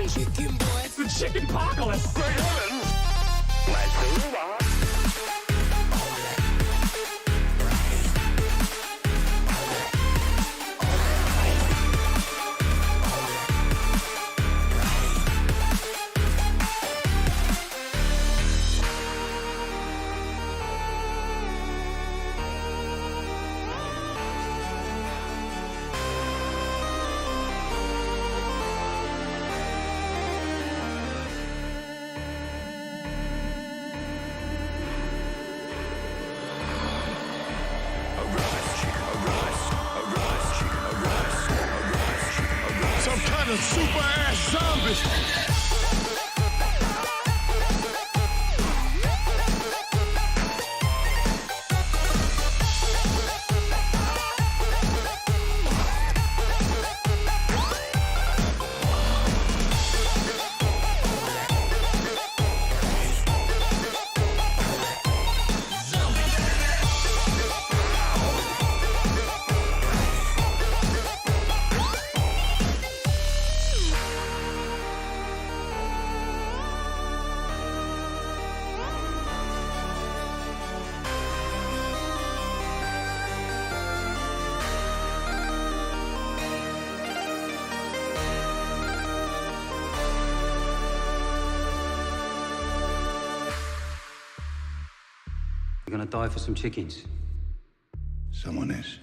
chicken boy. It's the chicken apocalypse. Great heavens! Let's move on. Some kind of super-ass zombie. You're gonna die for some chickens. Someone is.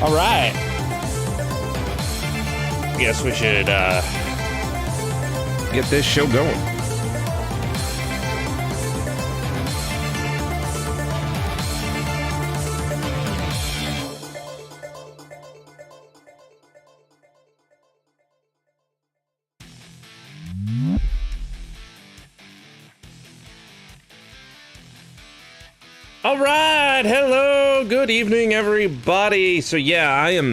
All right. Guess we should get this show going. All right, hello, good evening, everybody. So yeah,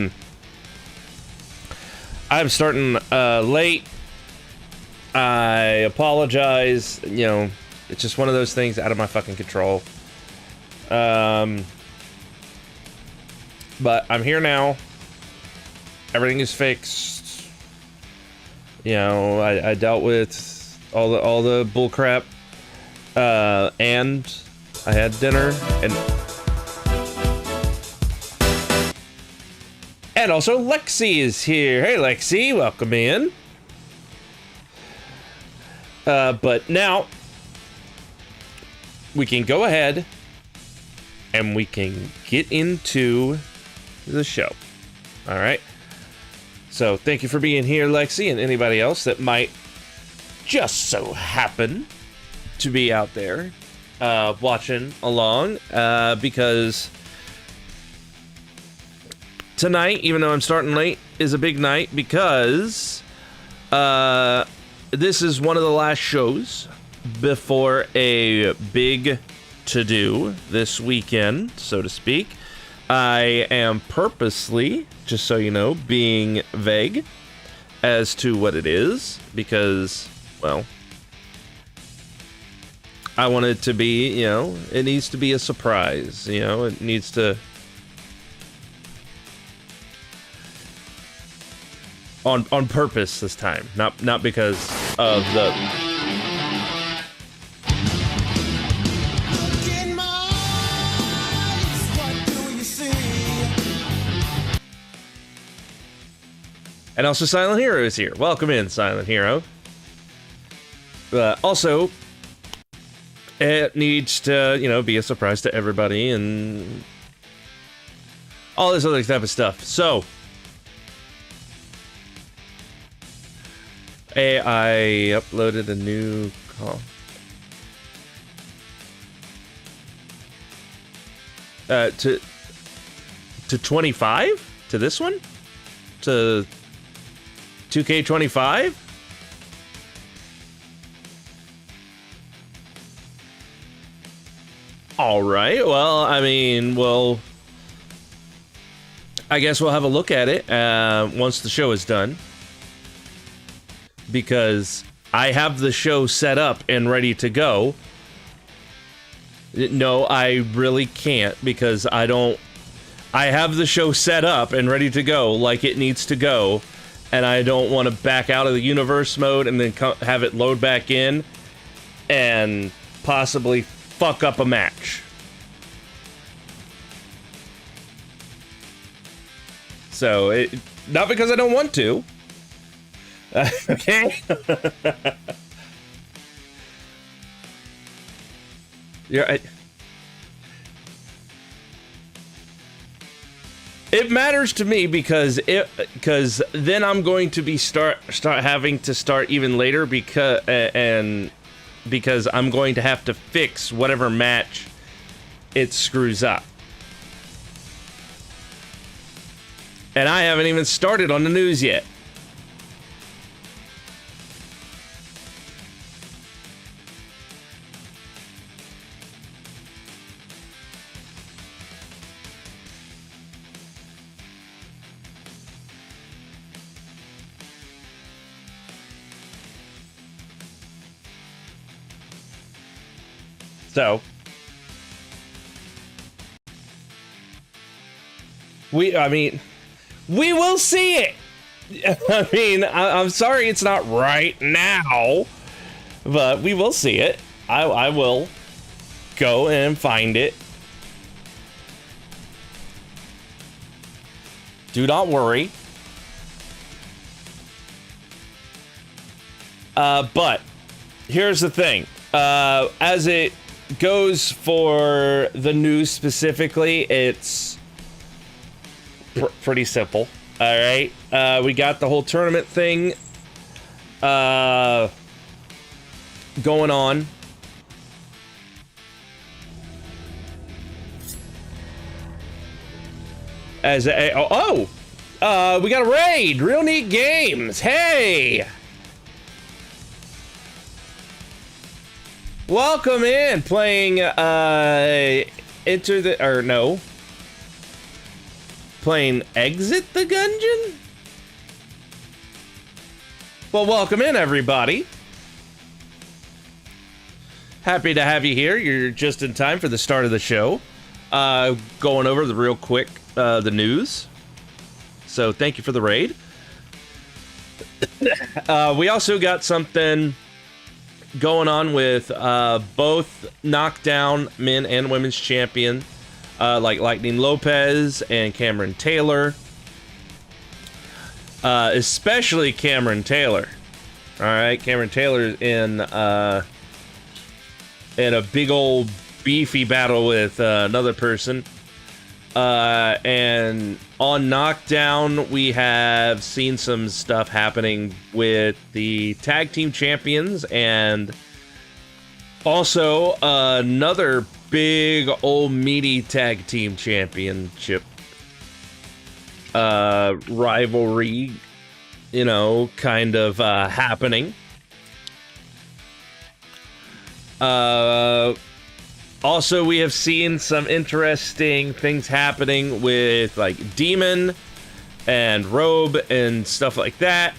I'm starting late. I apologize. You know, it's just one of those things out of my fucking control. But I'm here now. Everything is fixed. You know, I dealt with all the bull crap, and I had dinner, and also Lexi is here. Hey Lexi, welcome in. But now we can go ahead and we can get into the show. All right. So thank you for being here, Lexi, and anybody else that might just so happen to be out there watching along, because tonight, even though I'm starting late, is a big night because this is one of the last shows before a big to-do this weekend, so to speak. I am purposely, just so you know, being vague as to what it is because, well, I want it to be, you know, it needs to be a surprise, you know, it needs to... On purpose this time, not because of the... And also Silent Hero is here. Welcome in, Silent Hero. Also... It needs to, you know, be a surprise to everybody and all this other type of stuff. So, I uploaded a new call. To 25? To this one? To 2K25? All right, well, I mean, well, I guess we'll have a look at it once the show is done. Because I have the show set up and ready to go. No, I really can't because I have the show set up and ready to go like it needs to go. And I don't want to back out of the universe mode and then have it load back in and possibly fuck up a match. So, not because I don't want to. Okay? Yeah, it matters to me because then I'm going to be start having to start even later because I'm going to have to fix whatever match it screws up. And I haven't even started on the news yet. So, we will see it. I mean, I'm sorry it's not right now, but we will see it. I will go and find it. Do not worry. But here's the thing. As it goes for the news specifically, it's pretty simple. All right. We got the whole tournament thing going on. We got a raid. Real neat games. Hey. Welcome in. Playing playing Exit the Gungeon? Well, welcome in, everybody. Happy to have you here. You're just in time for the start of the show. Going over the real quick, the news. So thank you for the raid. We also got something going on with both Knockdown men and women's champion, like Lightning Lopez and Cameron Taylor. Especially Cameron Taylor. All right, Cameron Taylor in a big old beefy battle with another person. And on Knockdown, we have seen some stuff happening with the tag team champions and also another big old meaty tag team championship rivalry, kind of happening. Also, we have seen some interesting things happening with like Demon and Robe and stuff like that.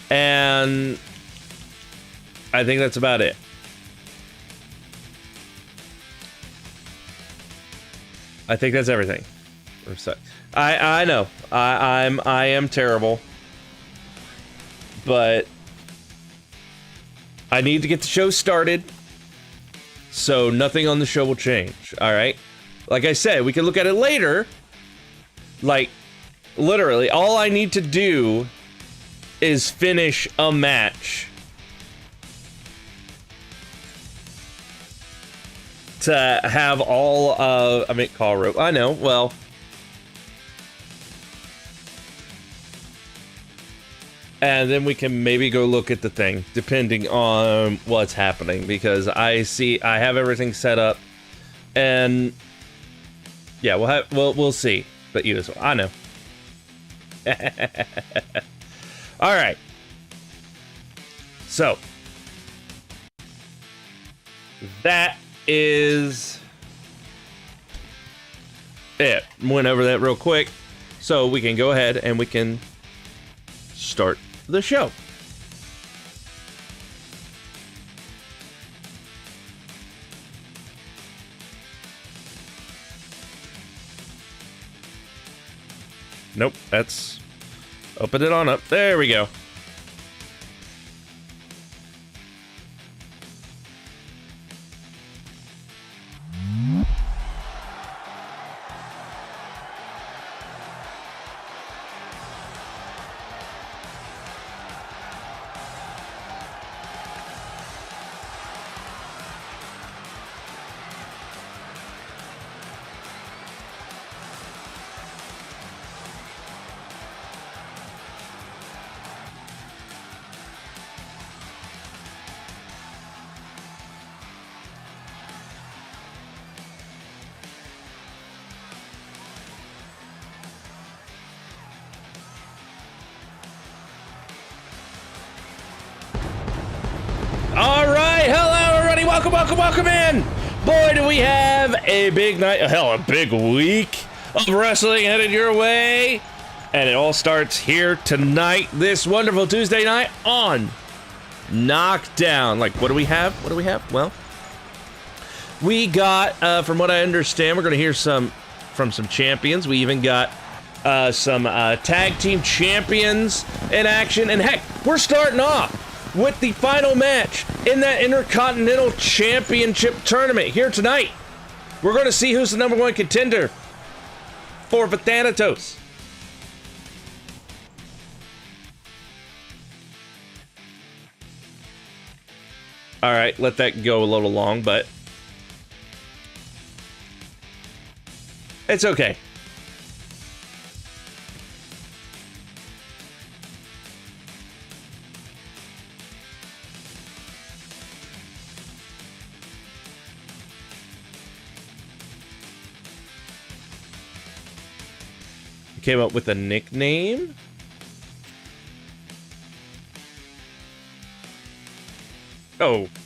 And I think that's about it. I think that's everything. I know. I am terrible. But I need to get the show started. So nothing on the show will change, all right? Like I said, we can look at it later. Like, literally, all I need to do is finish a match to have all of... Call Rope. I know, well... And then we can maybe go look at the thing, depending on what's happening, because I have everything set up, and yeah, we'll see. But you as well. I know. All right. So that is it. Went over that real quick, so we can go ahead and we can start the show. Nope, that's... Open it on up. There we go. Welcome in! Boy, do we have a big night, a big week of wrestling headed your way. And it all starts here tonight, this wonderful Tuesday night on Knockdown. Like, what do we have? Well, we got, from what I understand, we're going to hear from some champions. We even got some tag team champions in action. And heck, we're starting off with the final match in that Intercontinental Championship tournament here tonight. We're going to see who's the #1 contender for Thanatos. All right, let that go a little long, but it's okay. came up with a nickname. Okay.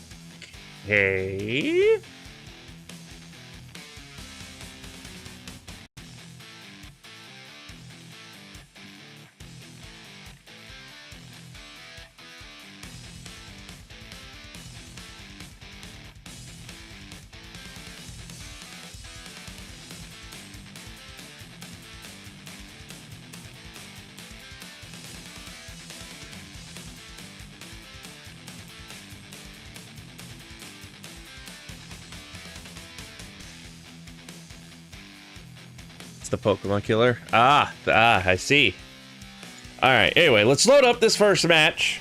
The Pokemon killer. I see. All right. Anyway, let's load up this first match.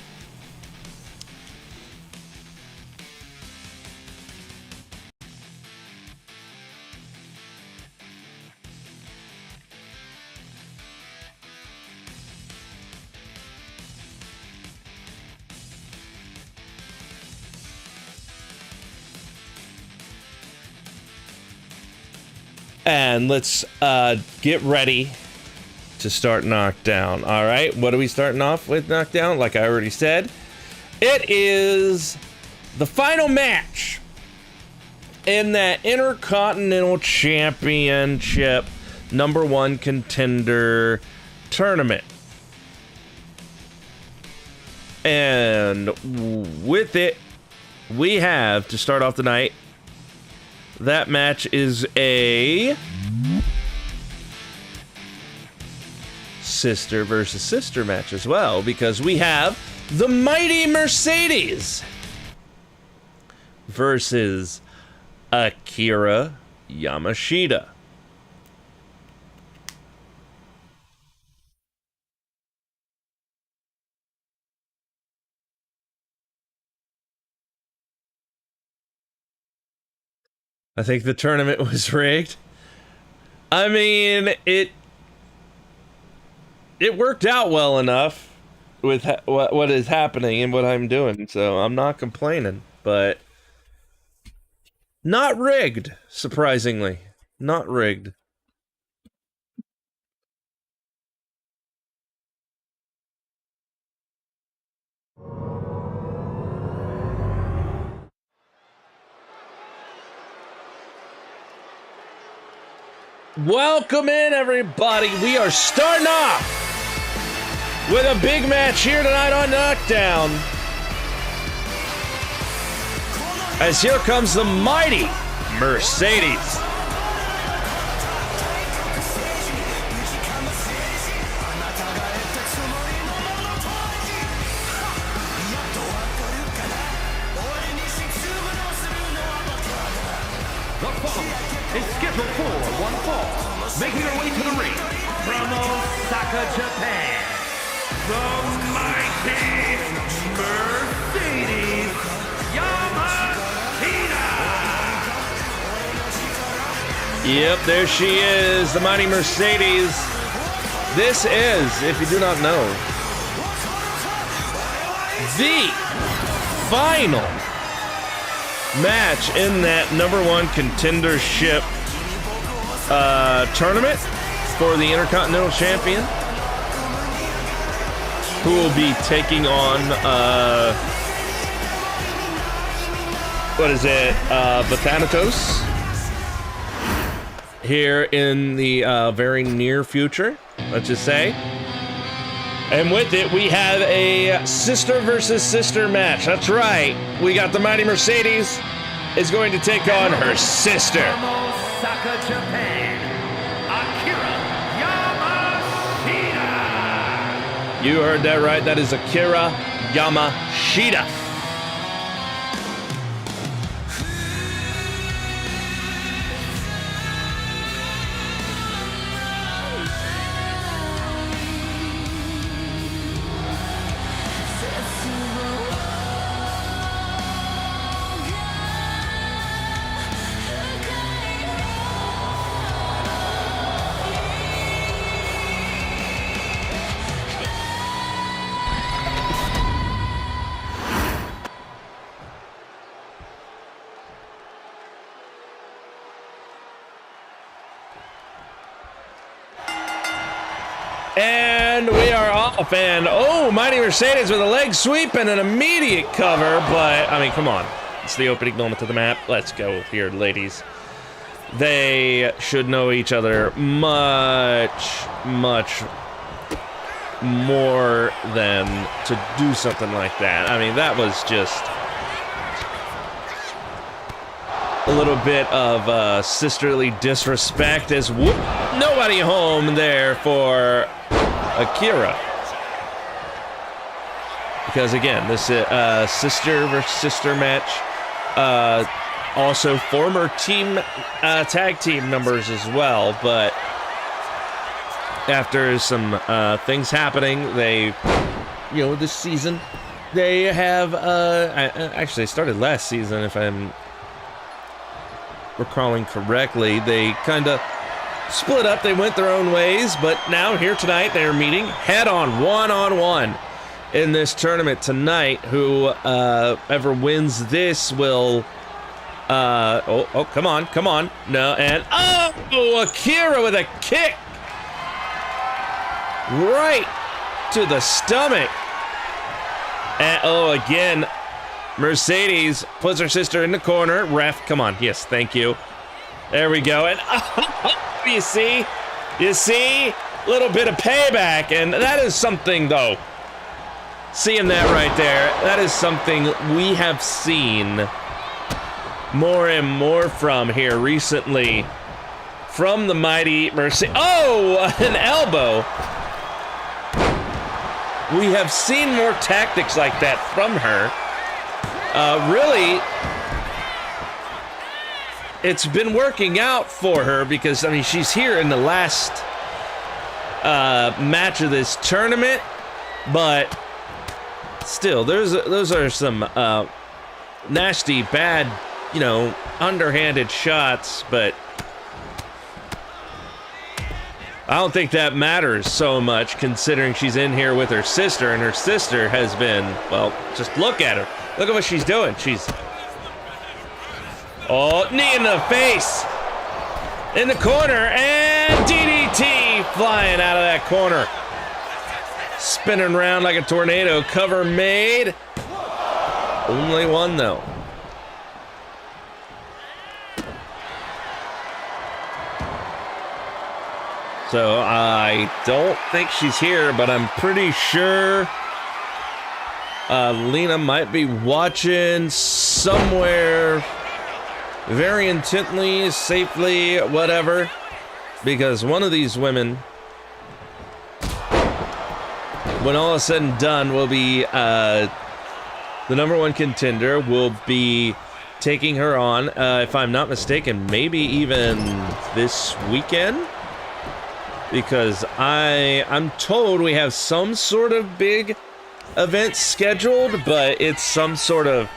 And let's get ready to start Knockdown. All right, what are we starting off with Knockdown? Like I already said, it is the final match in that Intercontinental Championship #1 contender tournament. And with it, we have, to start off the night, that match is a sister versus sister match as well, because we have the Mighty Mercedes versus Akira Yamashita. I think the tournament was rigged. I mean, it worked out well enough with what is happening and what I'm doing, so I'm not complaining. But not rigged, surprisingly. Not rigged. Welcome in, everybody. We are starting off with a big match here tonight on Knockdown. As here comes the Mighty Mercedes. Is scheduled for one fall, making her way to the ring from Osaka, Japan, the Mighty Mercedes Yamashita. Yep, there she is, the Mighty Mercedes. This is, if you do not know, the final match in that #1 contendership tournament for the Intercontinental Champion, who will be taking on Bathanatos here in the very near future, let's just say. And with it, we have a sister versus sister match. That's right. We got the Mighty Mercedes is going to take on her sister. From Osaka, Japan, Akira Yamashita. You heard that right. That is Akira Yamashita. And we are off. And, oh, Mighty Mercedes with a leg sweep and an immediate cover. But, I mean, come on. It's the opening moment of the map. Let's go here, ladies. They should know each other much, much more than to do something like that. I mean, that was just a little bit of sisterly disrespect as nobody home there for Akira. Because again, this is sister versus sister match. Also former team tag team members as well, but after some things happening, they, this season, they have actually started last season, if I'm recalling correctly. They kind of split up, they went their own ways, but now here tonight they're meeting head-on, one-on-one in this tournament tonight. Who ever wins this will come on, no, and Akira with a kick right to the stomach. And again, Mercedes puts her sister in the corner. Ref, come on. Yes, thank you. There we go. And you see, a little bit of payback. And that is something, though. Seeing that right there, that is something we have seen more and more from here recently from the Mighty Mercedes. Oh, an elbow. We have seen more tactics like that from her. Really, it's been working out for her because, I mean, she's here in the last match of this tournament, but still, those are some nasty, bad, underhanded shots, but I don't think that matters so much considering she's in here with her sister, and her sister has been, well, just look at her. Look at what she's doing. She's... Oh, knee in the face. In the corner, and DDT flying out of that corner. Spinning around like a tornado. Cover made. Only one, though. So I don't think she's here, but I'm pretty sure Lena might be watching somewhere very intently, safely, whatever, because one of these women, when all is said and done, will be the #1 contender, will be taking her on, if I'm not mistaken, maybe even this weekend. Because I'm told we have some sort of big event scheduled, but it's some sort of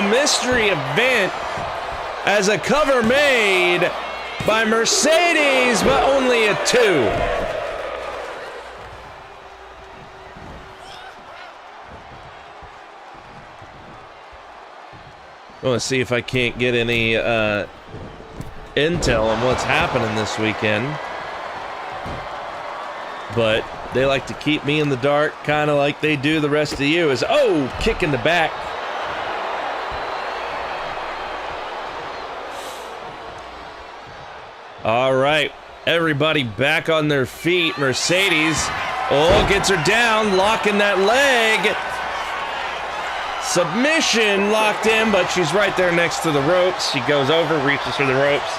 mystery event as a cover made by Mercedes, but only a 2. I want to see if I can't get any intel on what's happening this weekend, but they like to keep me in the dark, kind of like they do the rest of you. Is kick in the back. All right, everybody back on their feet. Mercedes gets her down, locking that leg. Submission locked in, but she's right there next to the ropes. She goes over, reaches for the ropes.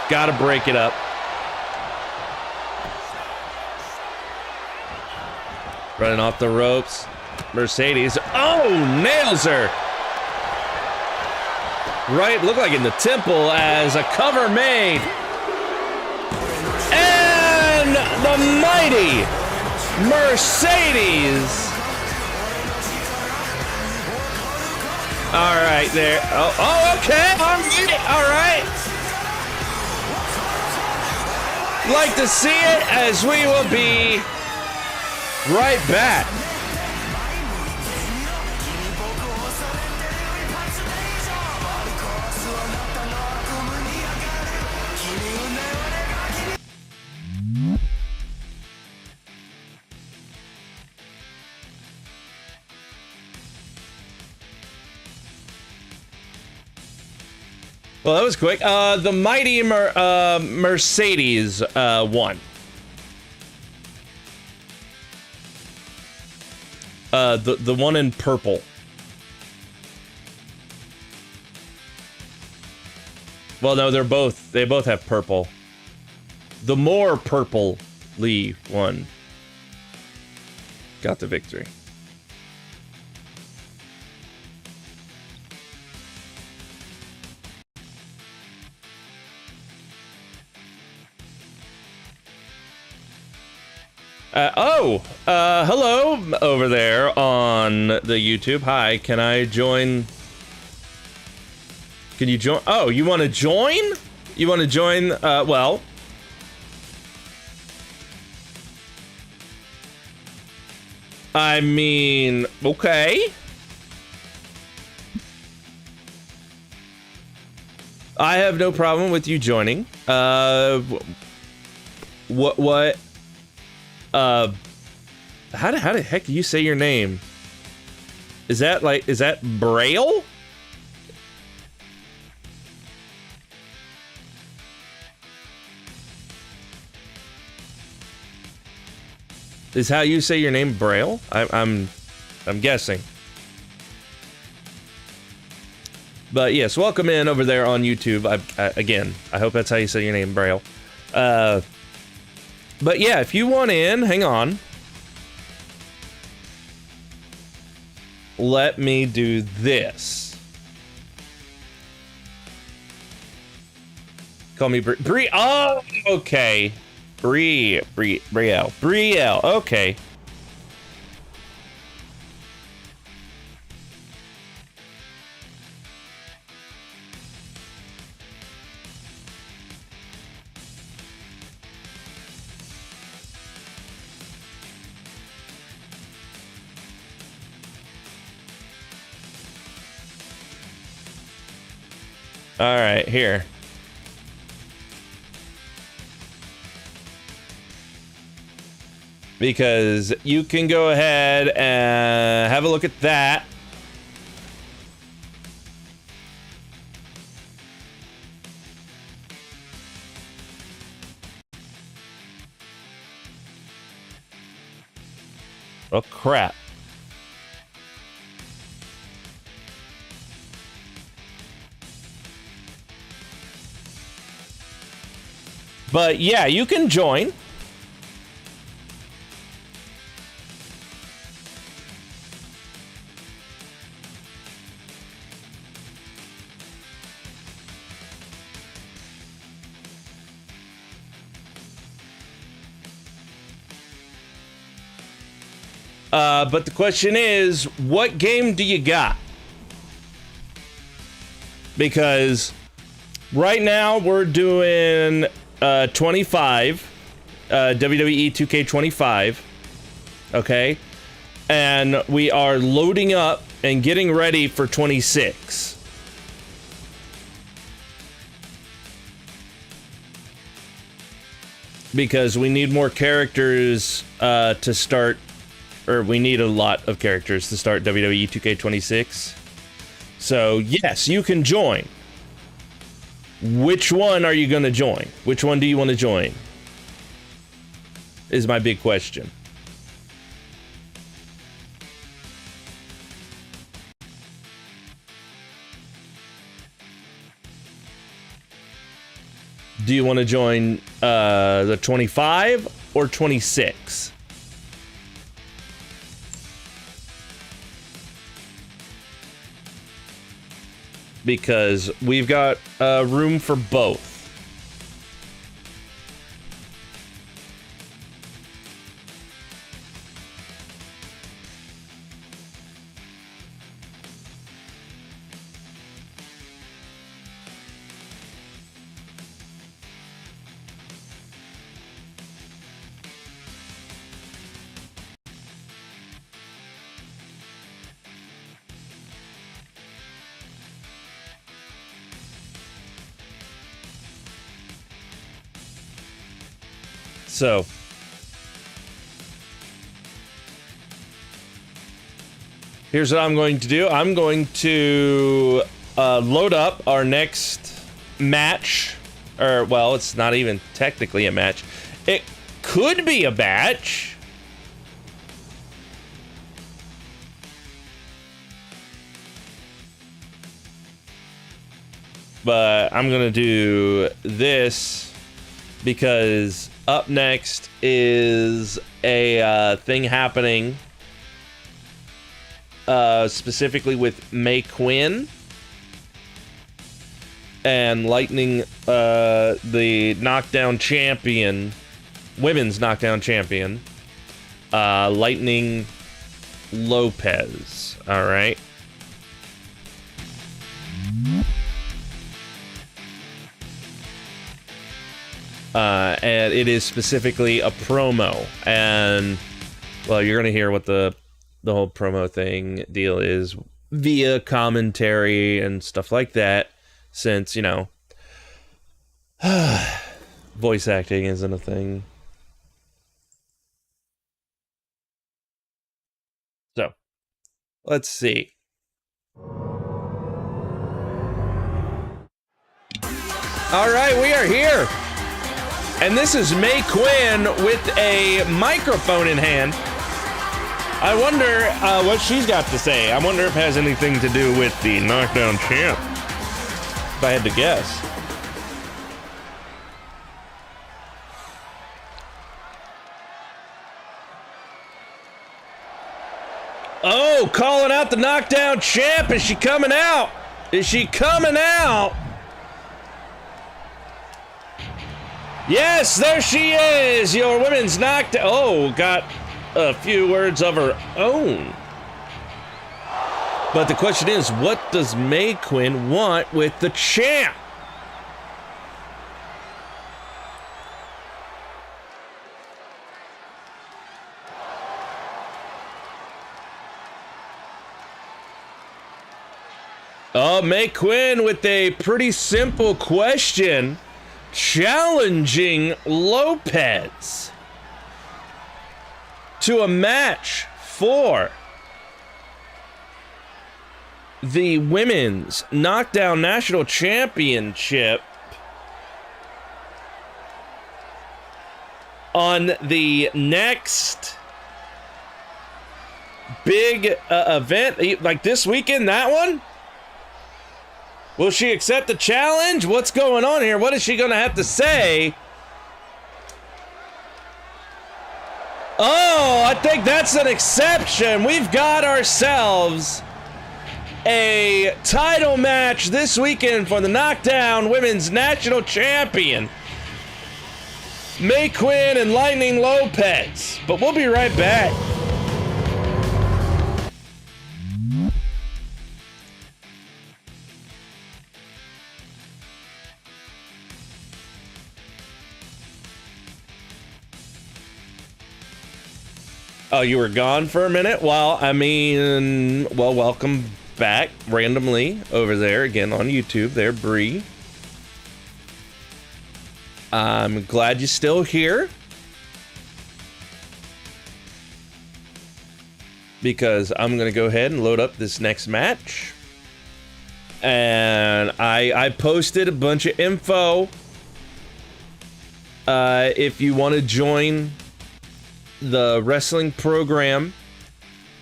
Gotta break it up. Running off the ropes. Mercedes. Nails her. Right, looked like in the temple as a cover made. And the mighty Mercedes. All right, there. Okay. All right. Like to see it, as we will be right back. Well, that was quick. The mighty Mercedes won. The one in purple. Well, no, they both have purple. The more purple-ly one got the victory. Hello over there on the YouTube. Hi, can I join? Can you join? Oh, you want to join? You want to join? Well, I mean, okay. I have no problem with you joining. What? How the heck do you say your name? Is that Braille? Is how you say your name Braille? I'm guessing. But yes, welcome in over there on YouTube. Again, I hope that's how you say your name, Braille. But yeah, if you want in, hang on. Let me do this. Call me Brie. Oh, okay. Brielle. Okay. All right, here. Because you can go ahead and have a look at that. Oh, crap. But yeah, you can join. But the question is, what game do you got? Because right now we're doing 25, WWE 2K25, okay? And we are loading up and getting ready for 26. Because we need more characters to start, or we need a lot of characters to start WWE 2K26. So yes, you can join. Which one are you going to join? Which one do you want to join? Is my big question. Do you want to join the 25 or 26? Because we've got room for both. So, here's what I'm going to do. I'm going to load up our next match, or, well, it's not even technically a match. It could be a match. But I'm gonna do this because up next is a thing happening specifically with May Quinn and Lightning, the Knockdown champion, women's Knockdown champion, Lightning Lopez. All right. And it is specifically a promo, and well, you're gonna hear what the whole promo thing deal is via commentary and stuff like that, since, you know, voice acting isn't a thing. So, let's see. All right, we are here. And this is May Quinn with a microphone in hand. I wonder what she's got to say. I wonder if it has anything to do with the Knockdown champ, if I had to guess. Oh, calling out the Knockdown champ. Is she coming out? Is she coming out? Yes, there she is, your women's Knockdown. Oh, got a few words of her own. But the question is, what does May Quinn want with the champ? Oh, May Quinn with a pretty simple question. Challenging Lopez to a match for the Women's Knockdown National Championship on the next big event, like this weekend, that one? Will she accept the challenge? What's going on here? What is she going to have to say? Oh, I think that's an exception. We've got ourselves a title match this weekend for the Knockdown Women's National Champion, May Quinn and Lightning Lopez. But we'll be right back. Oh, you were gone for a minute? Well, I mean, well, welcome back randomly over there again on YouTube there, Bree. I'm glad you're still here, because I'm going to go ahead and load up this next match. And I posted a bunch of info. If you want to join the wrestling program,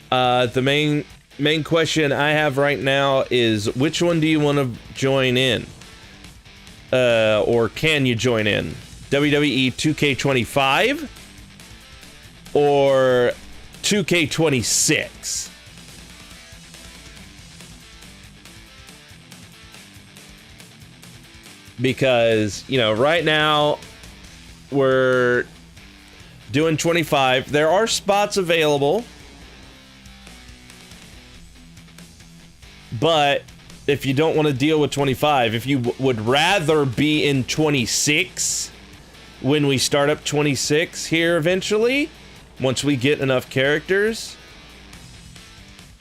the main question I have right now is, which one do you want to join in? Or can you join in? WWE 2K25 or 2K26? Because, you know, right now we're doing 25. There are spots available, but if you don't want to deal with 25, if you would rather be in 26 when we start up 26 here eventually, once we get enough characters,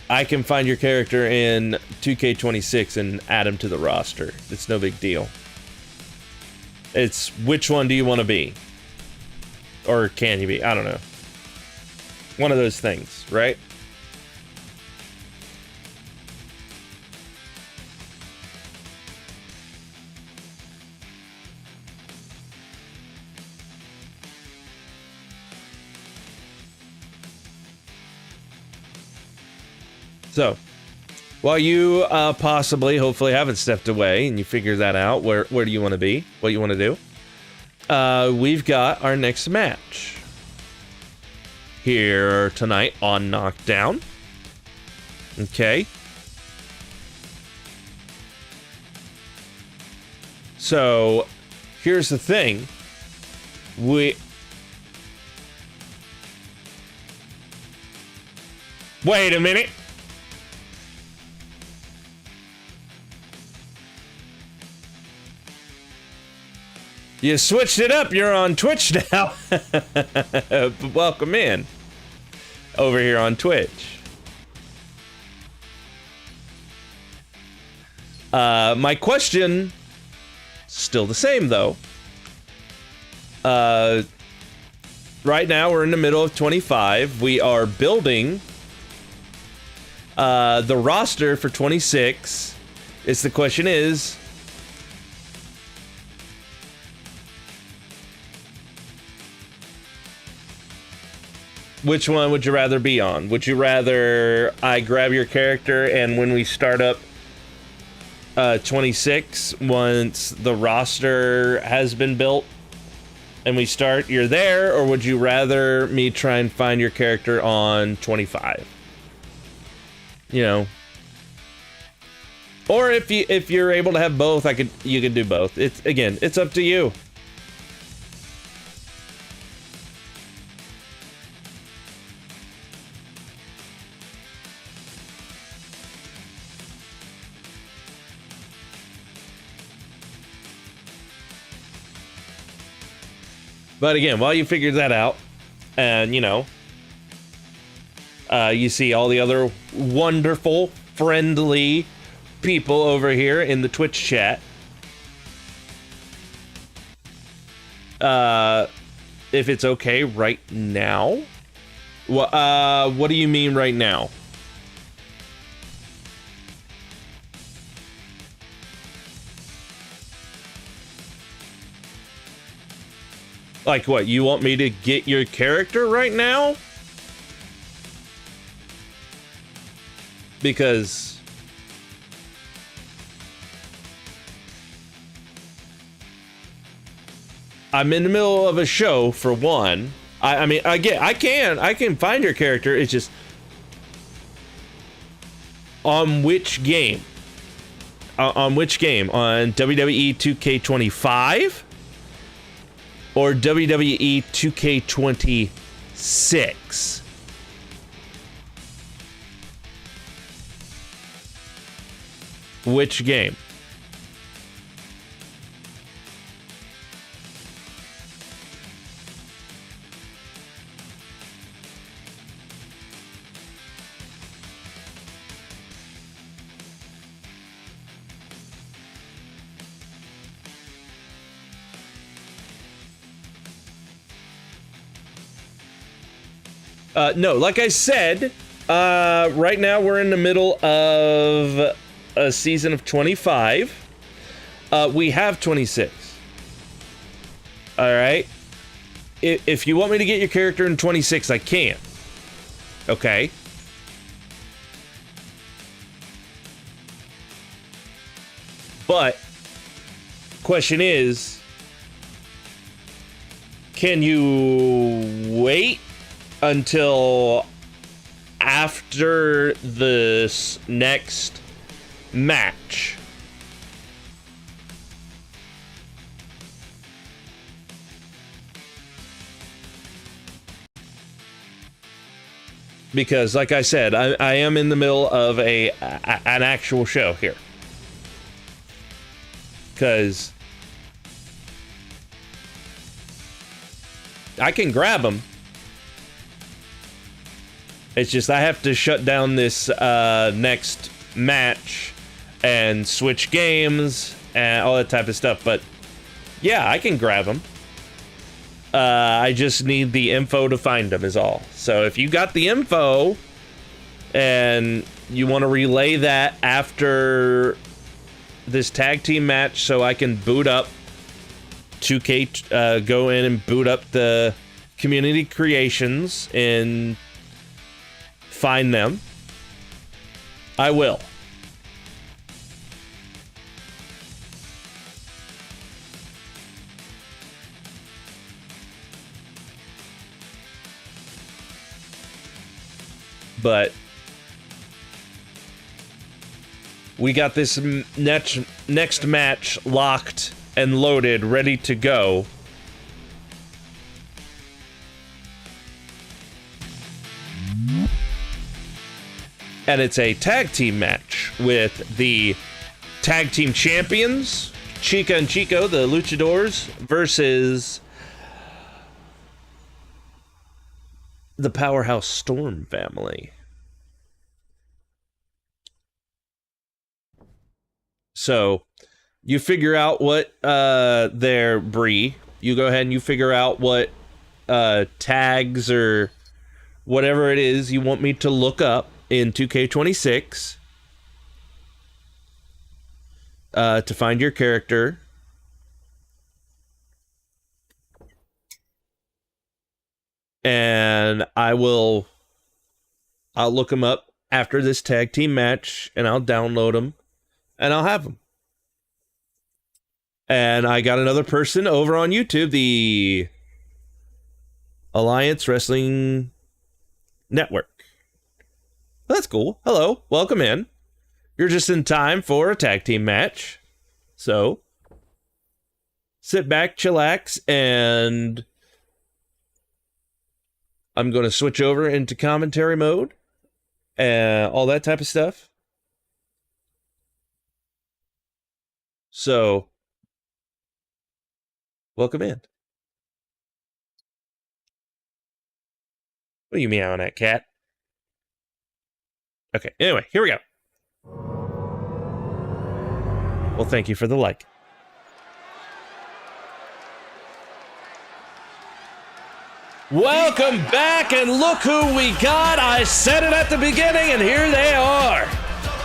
I can find your character in 2K26 and add him to the roster. It's no big deal. It's which one do you want to be? Or can you be? I don't know. One of those things, right? So, while you possibly, hopefully, haven't stepped away and you figure that out, where do you want to be, what you want to do, we've got our next match here tonight on Knockdown. Okay. So, here's the thing. Wait a minute. You switched it up. You're on Twitch now. Welcome in. Over here on Twitch. My question, still the same though. Right now we're in the middle of 25. We are building the roster for 26. The question is, which one would you rather be on? Would you rather I grab your character and when we start up 26, once the roster has been built and we start, you're there? Or would you rather me try and find your character on 25? You know. Or if you're able to have both, you could do both. It's up to you. But again, while you figure that out, and you know, you see all the other wonderful, friendly people over here in the Twitch chat. If it's okay right now, what do you mean right now? Like what, you want me to get your character right now? Because I'm in the middle of a show for one. I mean, I can find your character. It's just on which game? On which game? On WWE 2K25? Or WWE 2K26? Which game? No, like I said, right now we're in the middle of a season of 25. We have 26. All right. If you want me to get your character in 26, I can. Okay. But question is, can you wait until after this next match? Because, like I said, I am in the middle of an actual show here. Because I can grab them. It's just I have to shut down this next match and switch games and all that type of stuff. But yeah, I can grab them. I just need the info to find them is all. So if you got the info and you want to relay that after this tag team match so I can boot up 2K, go in and boot up the community creations and find them, I will. But we got this next match locked and loaded, ready to go. And it's a tag team match with the tag team champions, Chica and Chico, the Luchadors, versus the Powerhouse Storm family. So you figure out what their Bree. You go ahead and you figure out what tags or whatever it is you want me to look up in 2K26 to find your character. And I'll look them up after this tag team match, and I'll download them, and I'll have them. And I got another person over on YouTube, the Alliance Wrestling Network. That's cool. Hello, welcome in. You're just in time for a tag team match. So, sit back, chillax, and I'm going to switch over into commentary mode and all that type of stuff. So, welcome in. What are you meowing at, cat? Okay, anyway, here we go. Well, thank you for the like. Welcome back, and look who we got. I said it at the beginning, and here they are.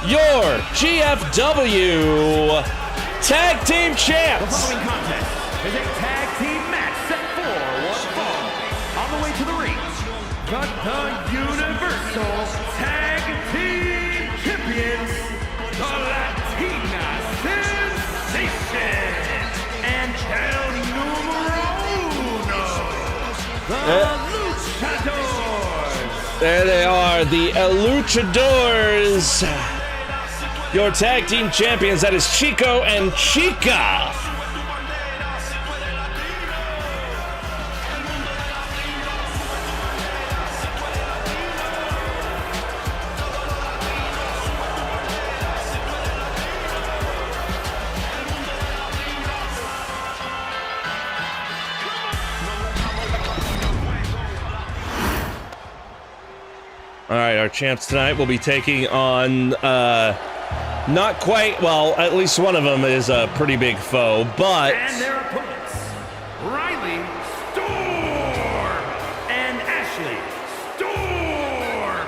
Your GFW Tag Team Champs. The following contest is a tag team match set for one fall. On the way to the ring, the Universal Tag Team Champions, the Latina Sensation, and El Numero Uno, the Luchadors. There they are, the Luchadors. Your tag team champions, that is Chico and Chica. All right, our champs tonight will be taking on, not quite, well, at least one of them is a pretty big foe, but... And their opponents, Riley Storm and Ashley Storm,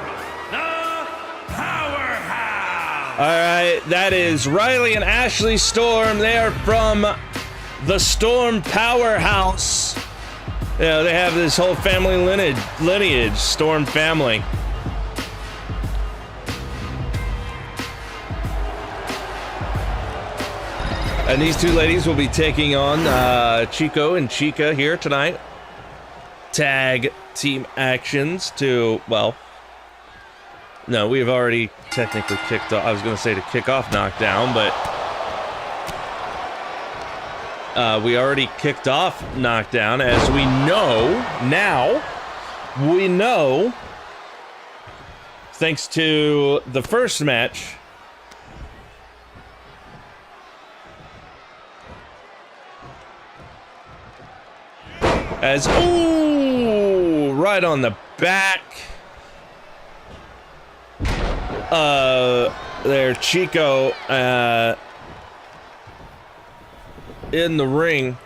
the Powerhouse. All right, that is Riley and Ashley Storm. They are from the Storm Powerhouse. You know, they have this whole family lineage, Storm family. And these two ladies will be taking on Chico and Chica here tonight. Tag team actions to, well, no, we've already technically kicked off. I was going to say to kick off Knockdown, but we already kicked off Knockdown. As we know now, thanks to the first match, as, ooh, right on the back. There, Chico, in the ring.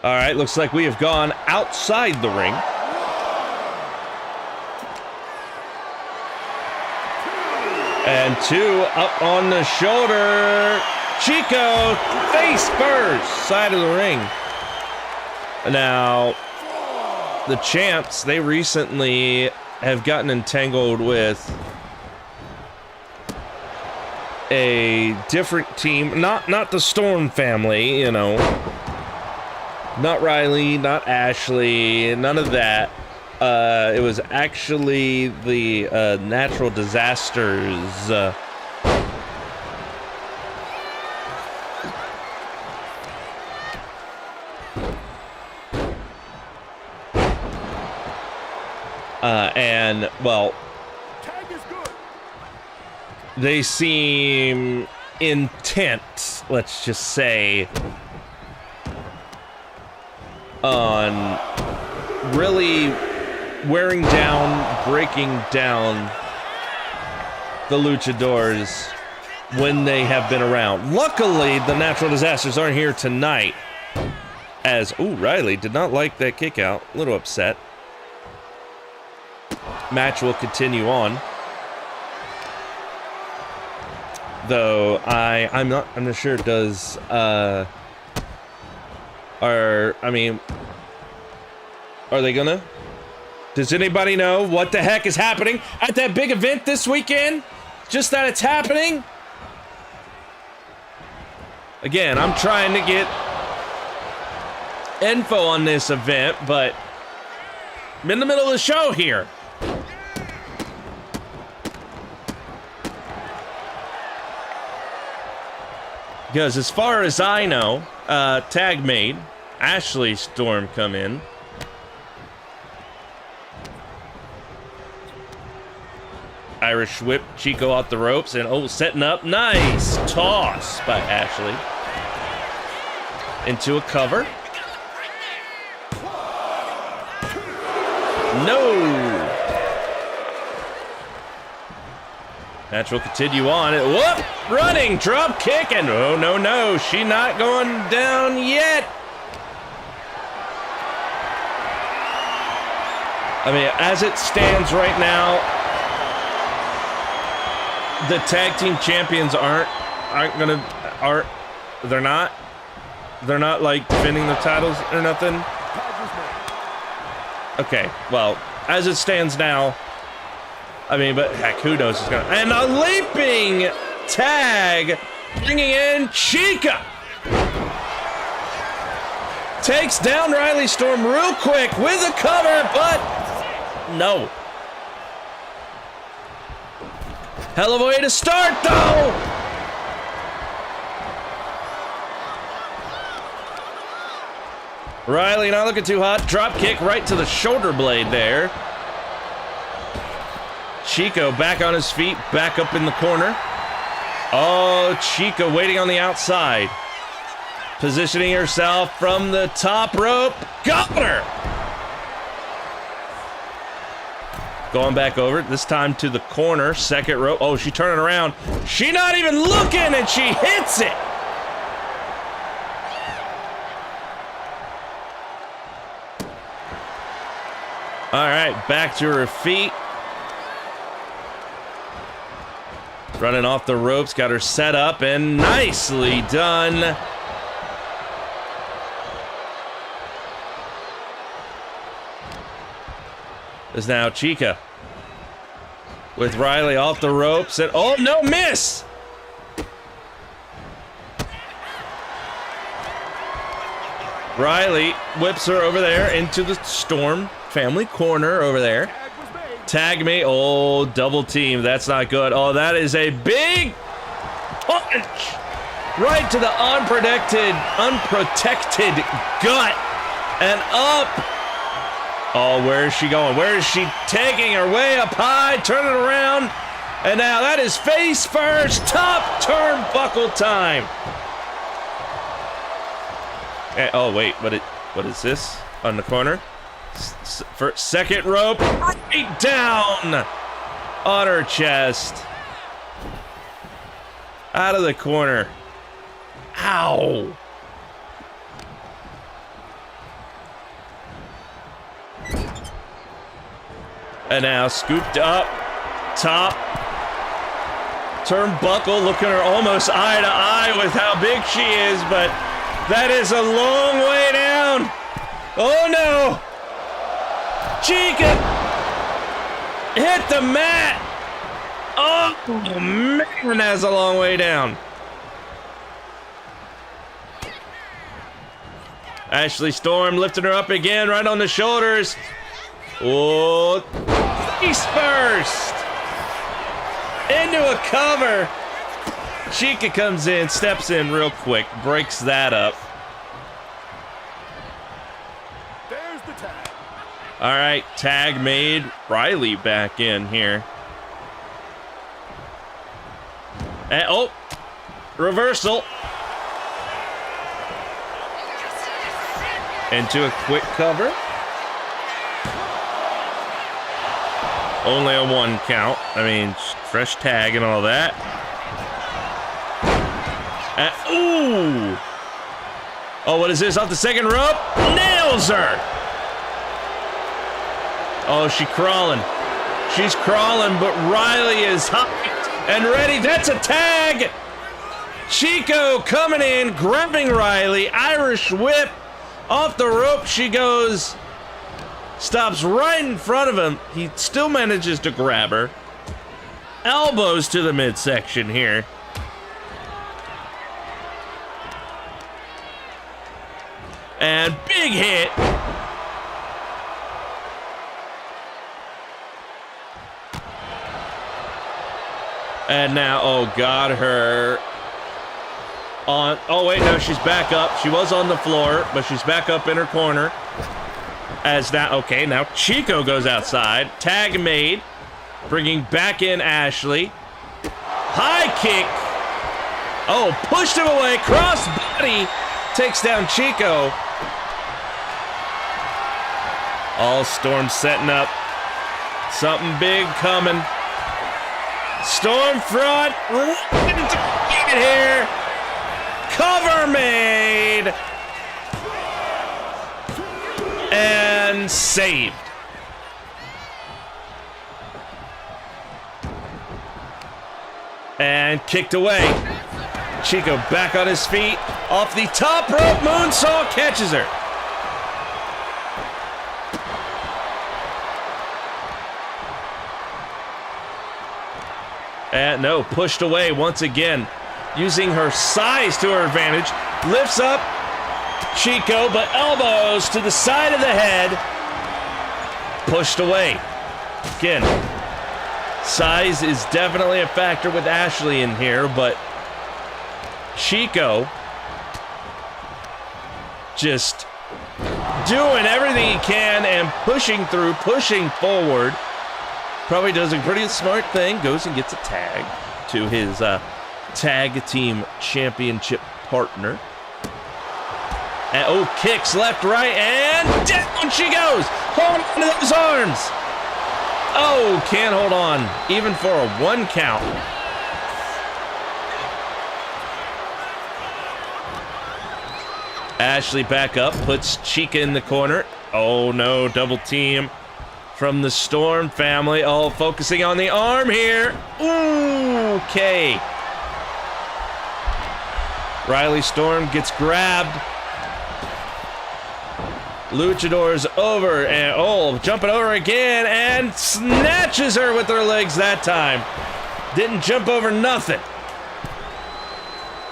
All right, looks like we have gone outside the ring. And two up on the shoulder. Chico, face first, side of the ring. Now, the champs, they recently have gotten entangled with a different team. Not the Storm family, you know. Not Riley, not Ashley, none of that. It was actually the natural disasters. And, well, they seem intent, let's just say, on really wearing down, breaking down the luchadors when they have been around. Luckily, the natural disasters aren't here tonight, as, ooh, Riley did not like that kick out, a little upset. Match will continue on, though I'm not sure. Does are they gonna? Does anybody know what the heck is happening at that big event this weekend? Just that it's happening. Again, I'm trying to get info on this event, but I'm in the middle of the show here. Because as far as I know, tag made, Ashley Storm come in. Irish whip, Chico off the ropes, and oh, setting up, nice toss by Ashley. Into a cover. No! Match will continue on. Whoop! Running, drop kick, and oh no, she not going down yet. I mean, as it stands right now, the tag team champions they're not like defending the titles or nothing. Okay, well, as it stands now, I mean, but heck, who knows what's gonna... And a leaping tag, bringing in Chica. Takes down Riley Storm real quick with a cover, but no. Hell of a way to start, though. Riley not looking too hot. Drop kick right to the shoulder blade there. Chico back on his feet, back up in the corner. Oh, Chica waiting on the outside. Positioning herself from the top rope. Got her! Going back over, this time to the corner, second rope. Oh, she turning around. She not even looking, and she hits it! All right, back to her feet. Running off the ropes, got her set up, and nicely done. Is now Chica with Riley off the ropes, and oh no, miss! Riley whips her over there into the Storm family corner over there. Tag me. Oh, double team. That's not good. Oh, that is a big punch right to the unprotected gut and up. Oh, where is she going? Where is she taking her way up high? Turn it around. And now that is face first. Top turnbuckle time. And, oh, wait. What is this on the corner? First, second rope, right down on her chest. Out of the corner. Ow. And now scooped up, top. turnbuckle, looking her almost eye to eye with how big she is, but that is a long way down. Oh no! Chica hit the mat. Oh man, that's a long way down. Ashley Storm lifting her up again, right on the shoulders. Oh, face first. Into a cover. Chica comes in, steps in real quick, breaks that up. There's the tag. All right, tag made. Riley back in here. And, oh, reversal. Into a quick cover. Only a 1 count. I mean, fresh tag and all that. Ooh! Oh, what is this? Off the second rope? Nails her! Oh, she's crawling. She's crawling, but Riley is hot and ready. That's a tag! Chico coming in, grabbing Riley. Irish whip. Off the rope she goes. Stops right in front of him. He still manages to grab her. Elbows to the midsection here. And big hit. And now, oh, got her on. Oh, wait, no, she's back up. She was on the floor, but she's back up in her corner. As now, okay, now Chico goes outside. Tag made. Bringing back in Ashley. High kick. Oh, pushed him away. Cross body. Takes down Chico. All Storm setting up. Something big coming. Storm front. Get here. Cover made. And saved. And kicked away. Chico back on his feet. Off the top rope. Moonsault catches her. And no, pushed away once again. Using her size to her advantage. Lifts up Chico, but elbows to the side of the head. Pushed away. Again, size is definitely a factor with Ashley in here, but Chico just doing everything he can and pushing through, pushing forward. Probably does a pretty smart thing. Goes and gets a tag to his tag team championship partner. And, oh, kicks left, right, and down she goes. Hold on to those arms. Oh, can't hold on, even for a 1 count. Ashley back up, puts Chica in the corner. Oh no, double team from the Storm family. Oh, focusing on the arm here. Ooh, okay. Riley Storm gets grabbed. Luchador's over, and oh, jumping over again, and snatches her with her legs that time. Didn't jump over nothing.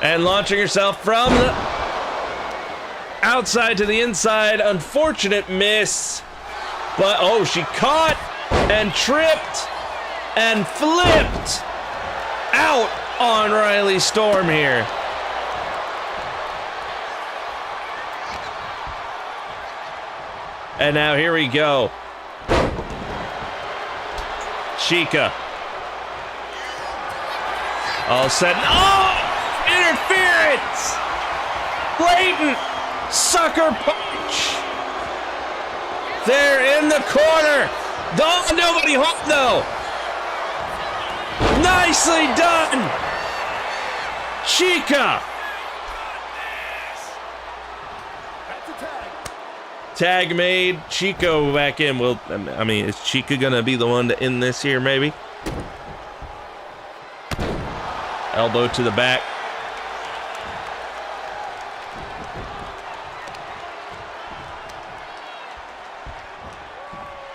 And launching herself from the outside to the inside. Unfortunate miss. But, oh, she caught and tripped and flipped out on Riley Storm here. And now here we go. Chica. All set. Oh! Interference! Blatant sucker punch. They're in the corner. Oh, nobody home though. Nicely done. Chica. Tag made. Chico back in. Well, I mean, is Chica gonna be the one to end this here, maybe? Elbow to the back.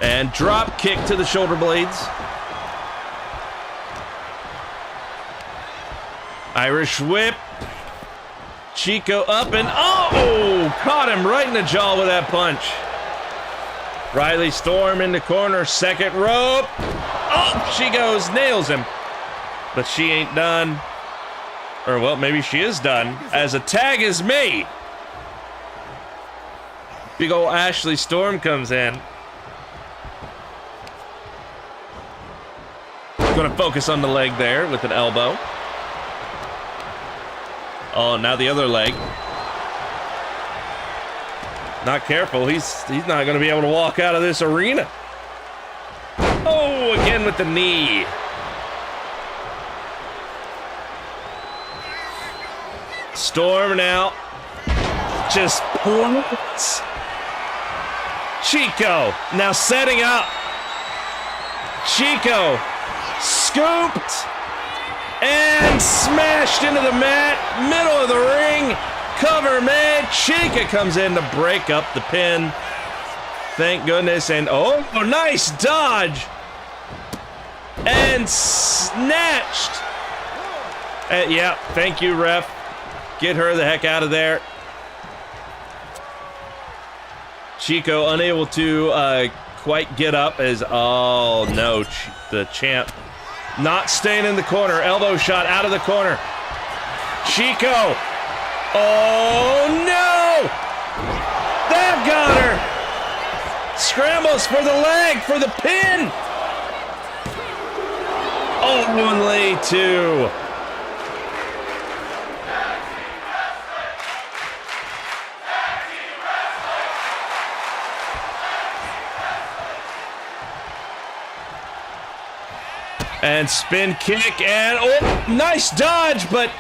And drop kick to the shoulder blades. Irish whip. Chico up and oh! Caught him right in the jaw with that punch. Riley Storm in the corner, second rope. Oh, she goes, nails him. But she ain't done. Or, well, maybe she is done, as a tag is made. Big old Ashley Storm comes in. Gonna focus on the leg there with an elbow. Oh, now the other leg. Not careful, he's not gonna be able to walk out of this arena. Oh, again with the knee. Storm now. Just plummets. Chico now setting up. Chico scooped and smashed into the mat. Middle of the ring. Cover made. Chica comes in to break up the pin. Thank goodness. And oh, nice dodge. And snatched. Yeah, thank you, ref. Get her the heck out of there. Chico unable to quite get up as, oh no, the champ not staying in the corner. Elbow shot out of the corner. Chico. Oh no! That got her. Scrambles for the leg, for the pin. Only two. And spin kick, and oh, nice dodge, but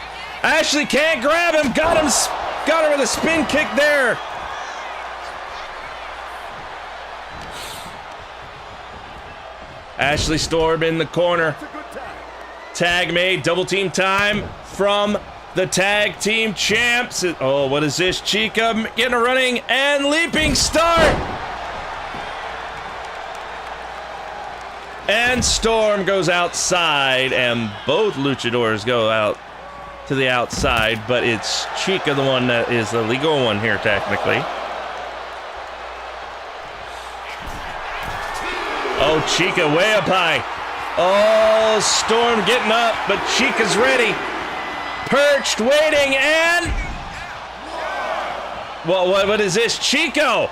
Ashley can't grab him. Got her with a spin kick there. Ashley Storm in the corner. Tag made, double team time from the tag team champs. Oh, what is this? Chica getting a running and leaping start. And Storm goes outside, and both luchadors go out to the outside, but it's Chica, the one that is the legal one here, technically. Oh, Chica way up high. Oh, Storm getting up, but Chica's ready. Perched, waiting, and... Well, what is this? Chico!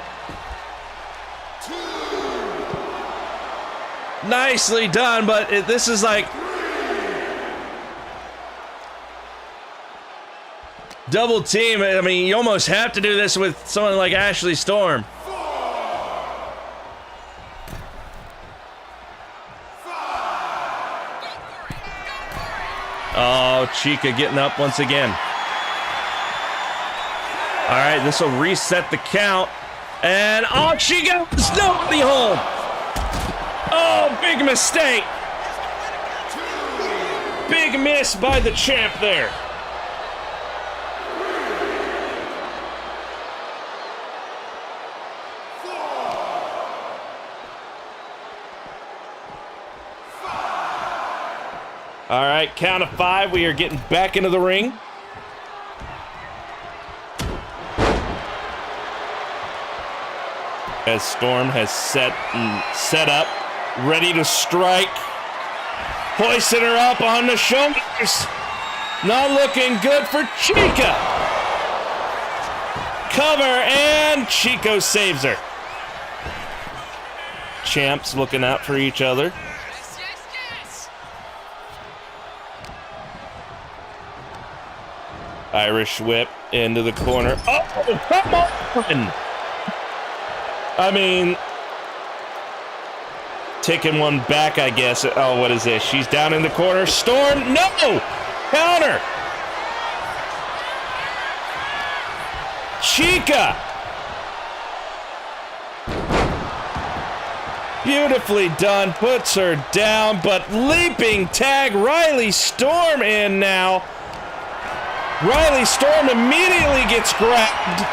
Nicely done, but this is like double team. I mean, you almost have to do this with someone like Ashley Storm. Oh, Chica getting up once again. All right, this will reset the count. And oh, she goes nobody home. Oh, big mistake. Big miss by the champ there. All right, count of 5. We are getting back into the ring. As Storm has set up. Ready to strike. Hoisting her up on the shoulders. Not looking good for Chica. Cover, and Chico saves her. Champs looking out for each other. Irish whip into the corner. Oh, come on! I mean... taking one back, I guess. Oh, what is this? She's down in the corner. Storm, no! Counter! Chica! Beautifully done, puts her down, but leaping tag, Riley Storm in now. Riley Storm immediately gets grabbed.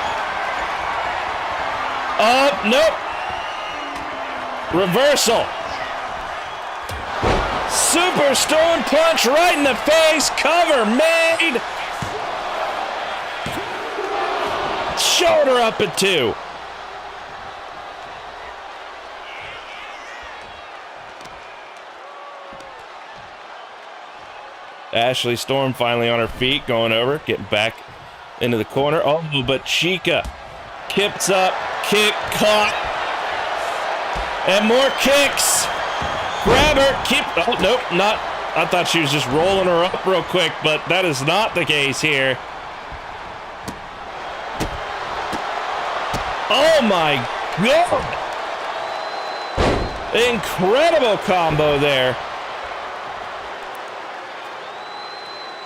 Nope. Reversal. Super Stone Punch right in the face, cover made. Shoulder up at 2. Ashley Storm finally on her feet, going over, getting back into the corner. Oh, but Chica kips up, kick, caught, and more kicks. Grab her, keep, oh, nope, not, I thought she was just rolling her up real quick, but that is not the case here. Oh my God. Incredible combo there.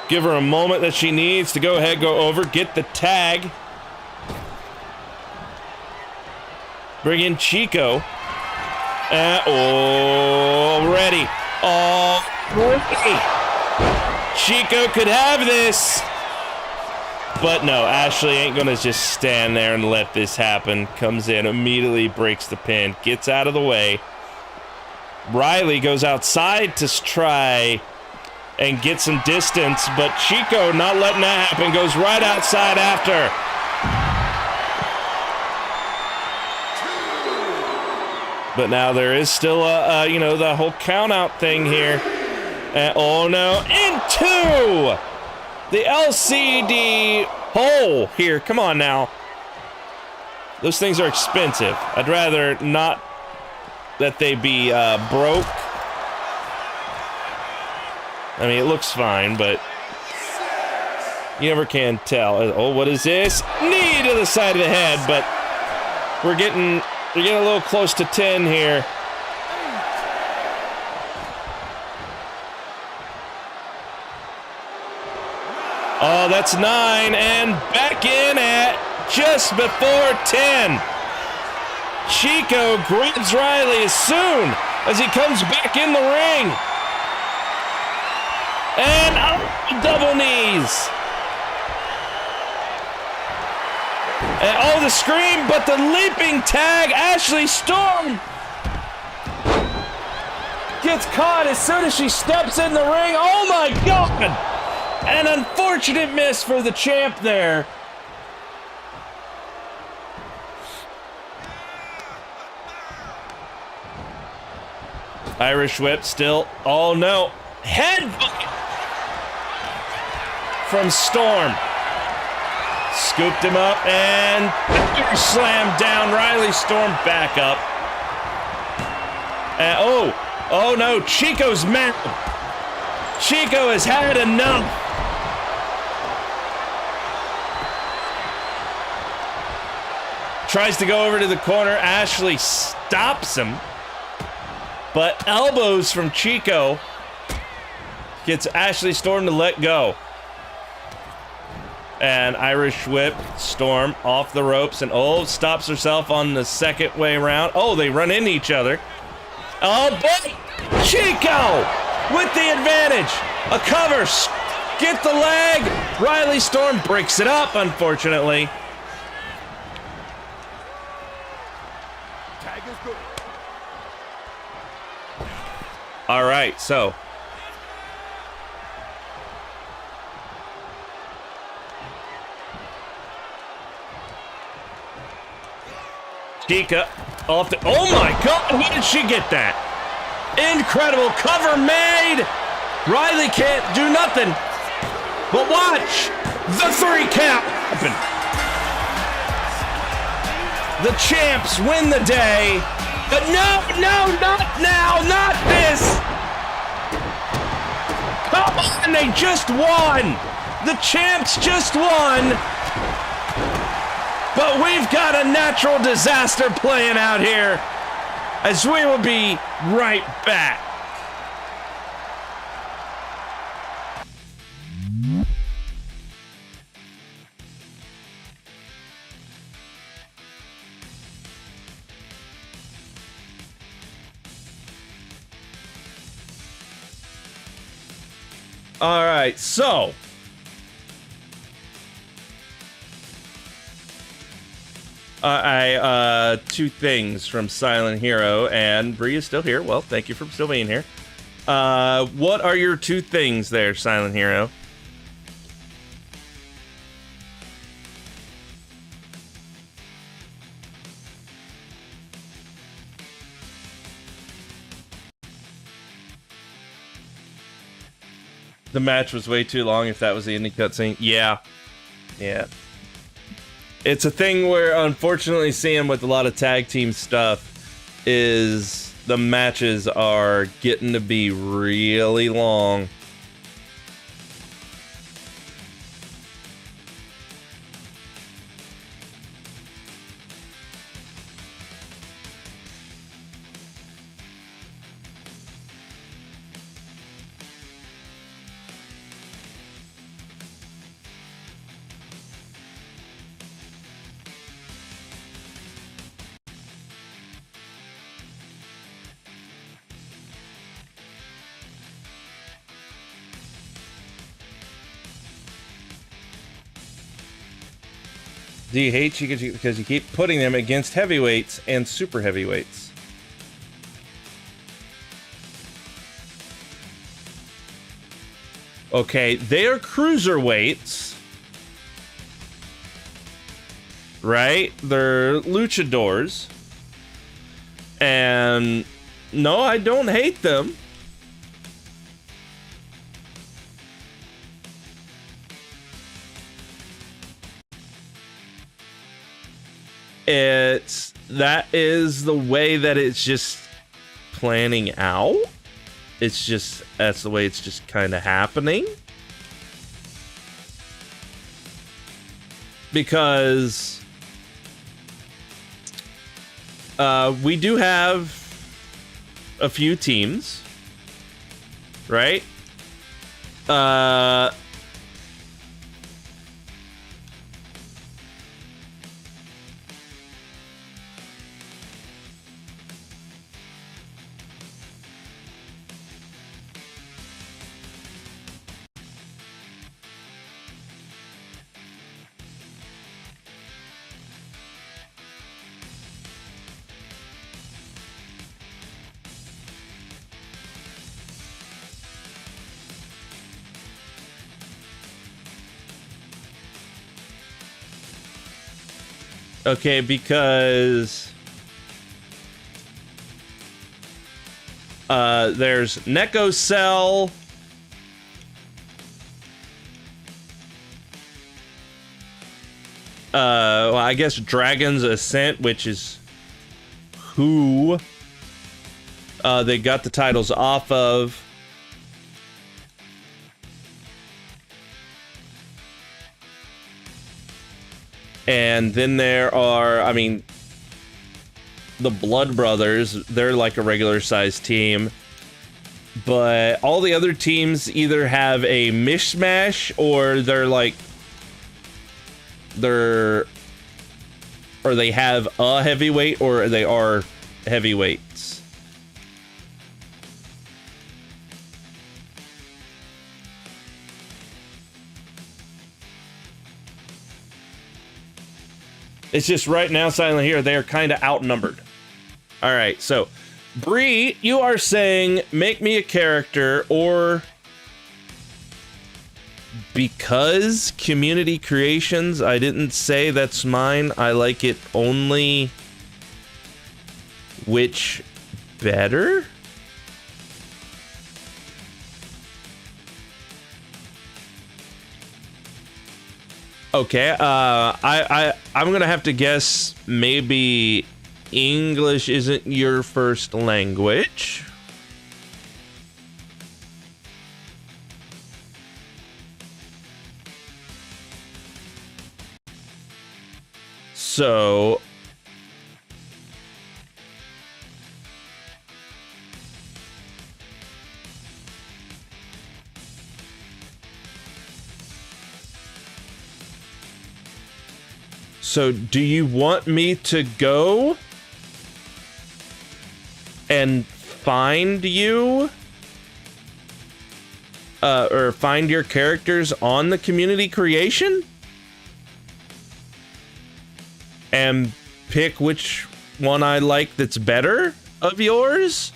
Give her a moment that she needs to go ahead, go over, get the tag. Bring in Chico. Already. Already. Chico could have this. But no, Ashley ain't going to just stand there and let this happen. Comes in, immediately breaks the pin, gets out of the way. Riley goes outside to try and get some distance, but Chico not letting that happen, goes right outside after. But now there is still the whole count out thing here. Oh no, into the LCD hole here. Come on now. Those things are expensive. I'd rather not that they be broke. I mean, it looks fine, but you never can tell. Oh, what is this? Knee to the side of the head, but we're getting a little close to 10 here. Oh, that's 9, and back in at just before 10. Chico grabs Riley as soon as he comes back in the ring. And up, double knees. And oh, the scream, but the leaping tag, Ashley Storm gets caught as soon as she steps in the ring. Oh my God! An unfortunate miss for the champ there. Irish whip still. Oh no. Head from Storm. Scooped him up and slammed down. Riley Storm back up. And oh no, Chico's mad. Chico has had enough. Tries to go over to the corner. Ashley stops him. But elbows from Chico gets Ashley Storm to let go. And Irish whip, Storm off the ropes, and stops herself on the second way around. Oh, they run into each other. Oh, but Chico with the advantage. A cover, get the leg. Riley Storm breaks it up, unfortunately. Tag is good. All right, so Chica off the, oh my God, where did she get that? Incredible cover made. Riley can't do nothing. But watch the 3 count happen. The champs win the day. But no, not now, not this. Come on, they just won. The champs just won. But we've got a natural disaster playing out here, as we will be right back. All right, so two things from Silent Hero, and Bree is still here. Well, thank you for still being here. What are your two things there, Silent Hero? The match was way too long if that was the ending cutscene. Yeah. It's a thing where, unfortunately, seeing with a lot of tag team stuff is the matches are getting to be really long. Do you hate you because you keep putting them against heavyweights and super heavyweights? Okay, they are cruiserweights, right? They're luchadors. And no, I don't hate them. That is the way that it's just planning out. That's the way it's just kind of happening. Because we do have a few teams, right? Okay, because there's Neko Cell, well, I guess Dragon's Ascent, which is who they got the titles off of. And then there are, I mean, the Blood Brothers. They're like a regular sized team. But all the other teams either have a mishmash or they have a heavyweight or they are heavyweights. It's just right now, Silent Hero, they are kind of outnumbered. All right, so Bree, you are saying make me a character, or because Community Creations, I didn't say that's mine. I like it only. Which better? Okay, I'm gonna have to guess maybe English isn't your first language. So do you want me to go and find you or find your characters on the community creation and pick which one I like that's better of yours?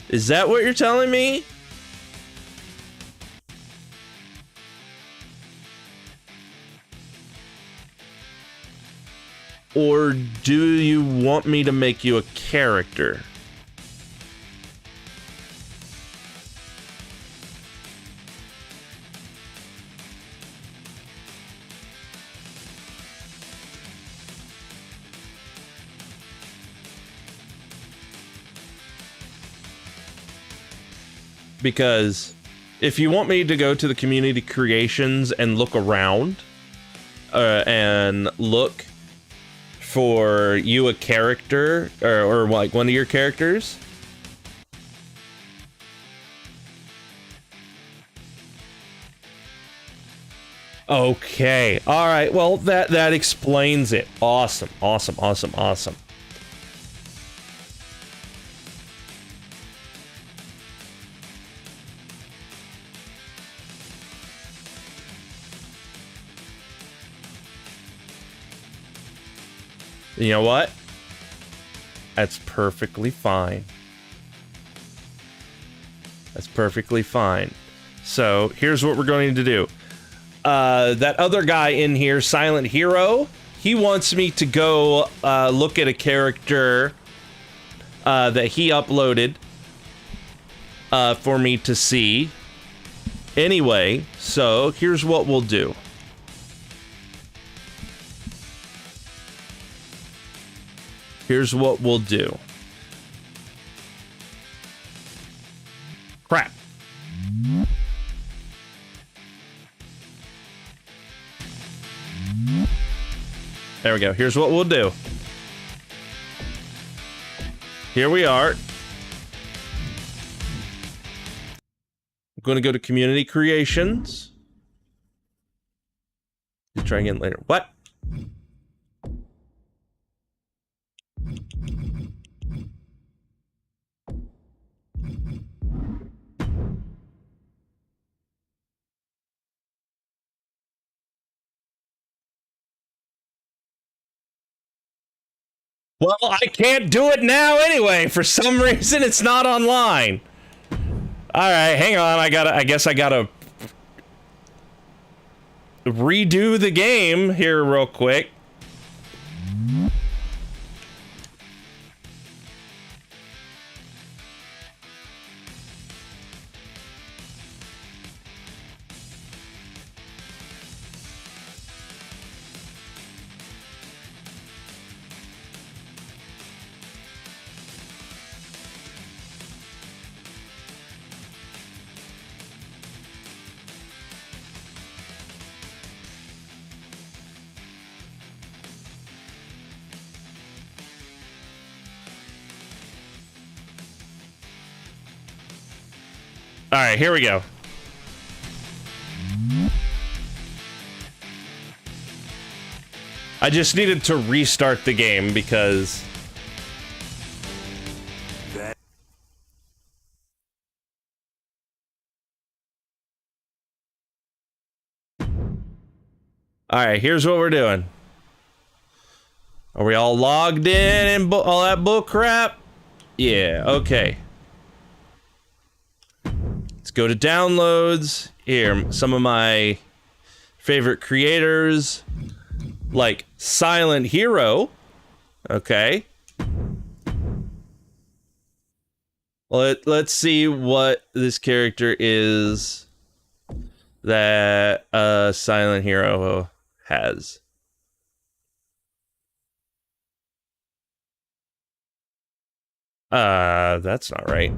Is that what you're telling me? Or do you want me to make you a character? Because if you want me to go to the community creations and look around and look for you a character or like one of your characters, okay, all right, well that explains it. Awesome. You know what? That's perfectly fine. That's perfectly fine. So here's what we're going to do. That other guy in here, Silent Hero, he wants me to go look at a character that he uploaded for me to see. Anyway, so here's what we'll do. Here's what we'll do. Crap. There we go. Here's what we'll do. Here we are. I'm going to go to Community Creations. Try again later. What? Well, I can't do it now anyway. For some reason, it's not online. All right, hang on. I guess I gotta redo the game here real quick. All right, here we go. I just needed to restart the game because all right, here's what we're doing. Are we all logged in and all that bull crap? Yeah, okay. Let's go to downloads. Here, some of my favorite creators, like Silent Hero. Okay. Let's see what this character is that Silent Hero has. That's not right.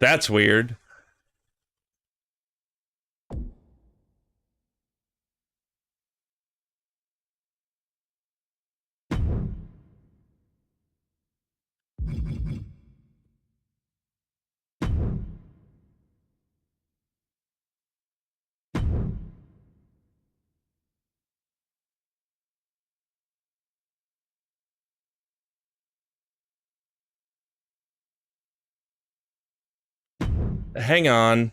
That's weird. Hang on.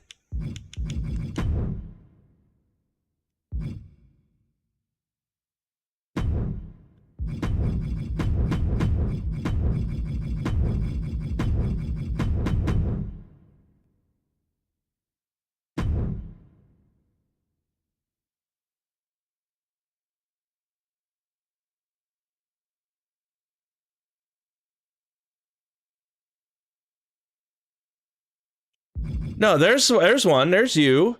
No, there's one. There's you.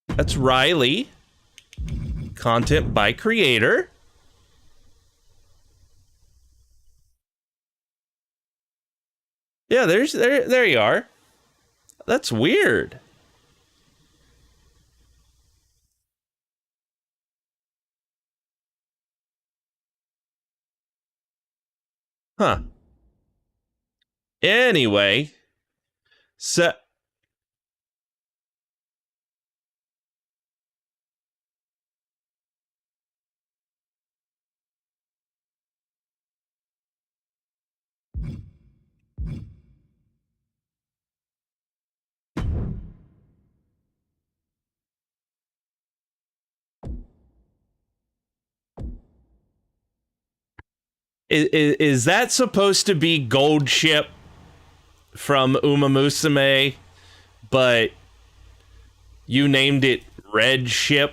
That's Riley. Content by creator. Yeah, there you are. That's weird. Huh. Anyway, so is that supposed to be Gold Ship from Uma Musume, but you named it Red Ship?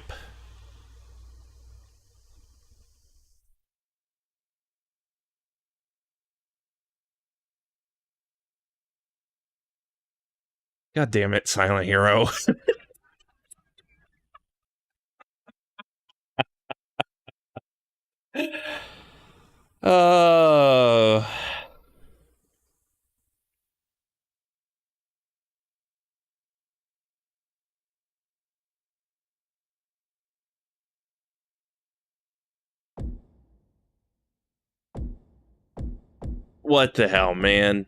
God damn it, Silent Hero. Oh. What the hell, man?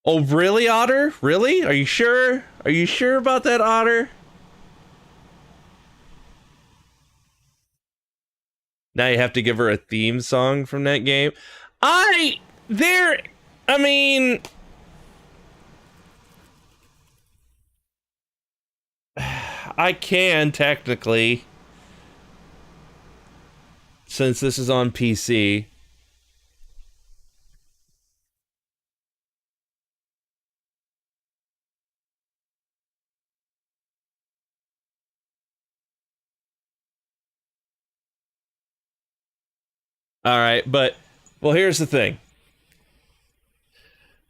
Oh, really, Otter? Really? Are you sure? Are you sure about that, Otter? Now you have to give her a theme song from that game. I mean, I can technically, since this is on PC. All right, but well, here's the thing.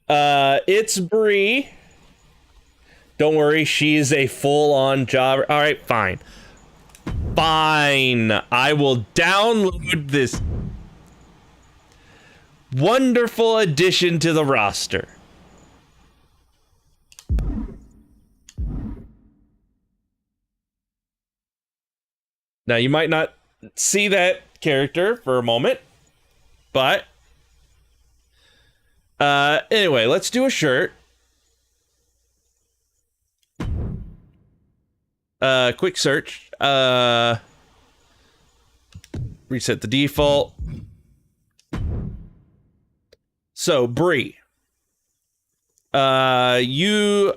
It's Bree. Don't worry, she's a full-on jobber. All right, fine. Fine. I will download this wonderful addition to the roster. Now, you might not see that character for a moment, but anyway, let's do a shirt. Quick search. Reset the default. So, Bree. You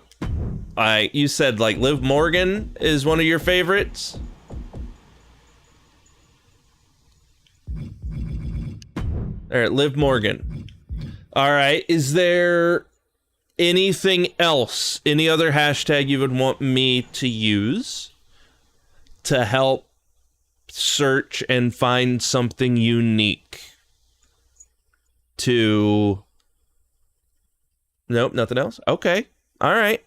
said like Liv Morgan is one of your favorites. All right, Liv Morgan. All right, is there anything else, any other hashtag you would want me to use to help search and find something unique to... Nope, nothing else? Okay, all right.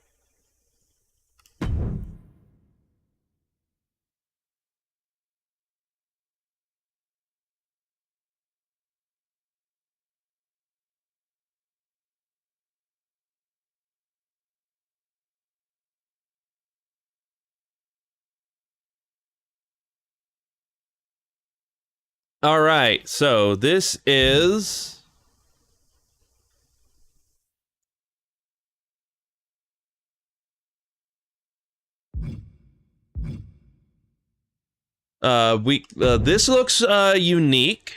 All right, so this is... This looks unique.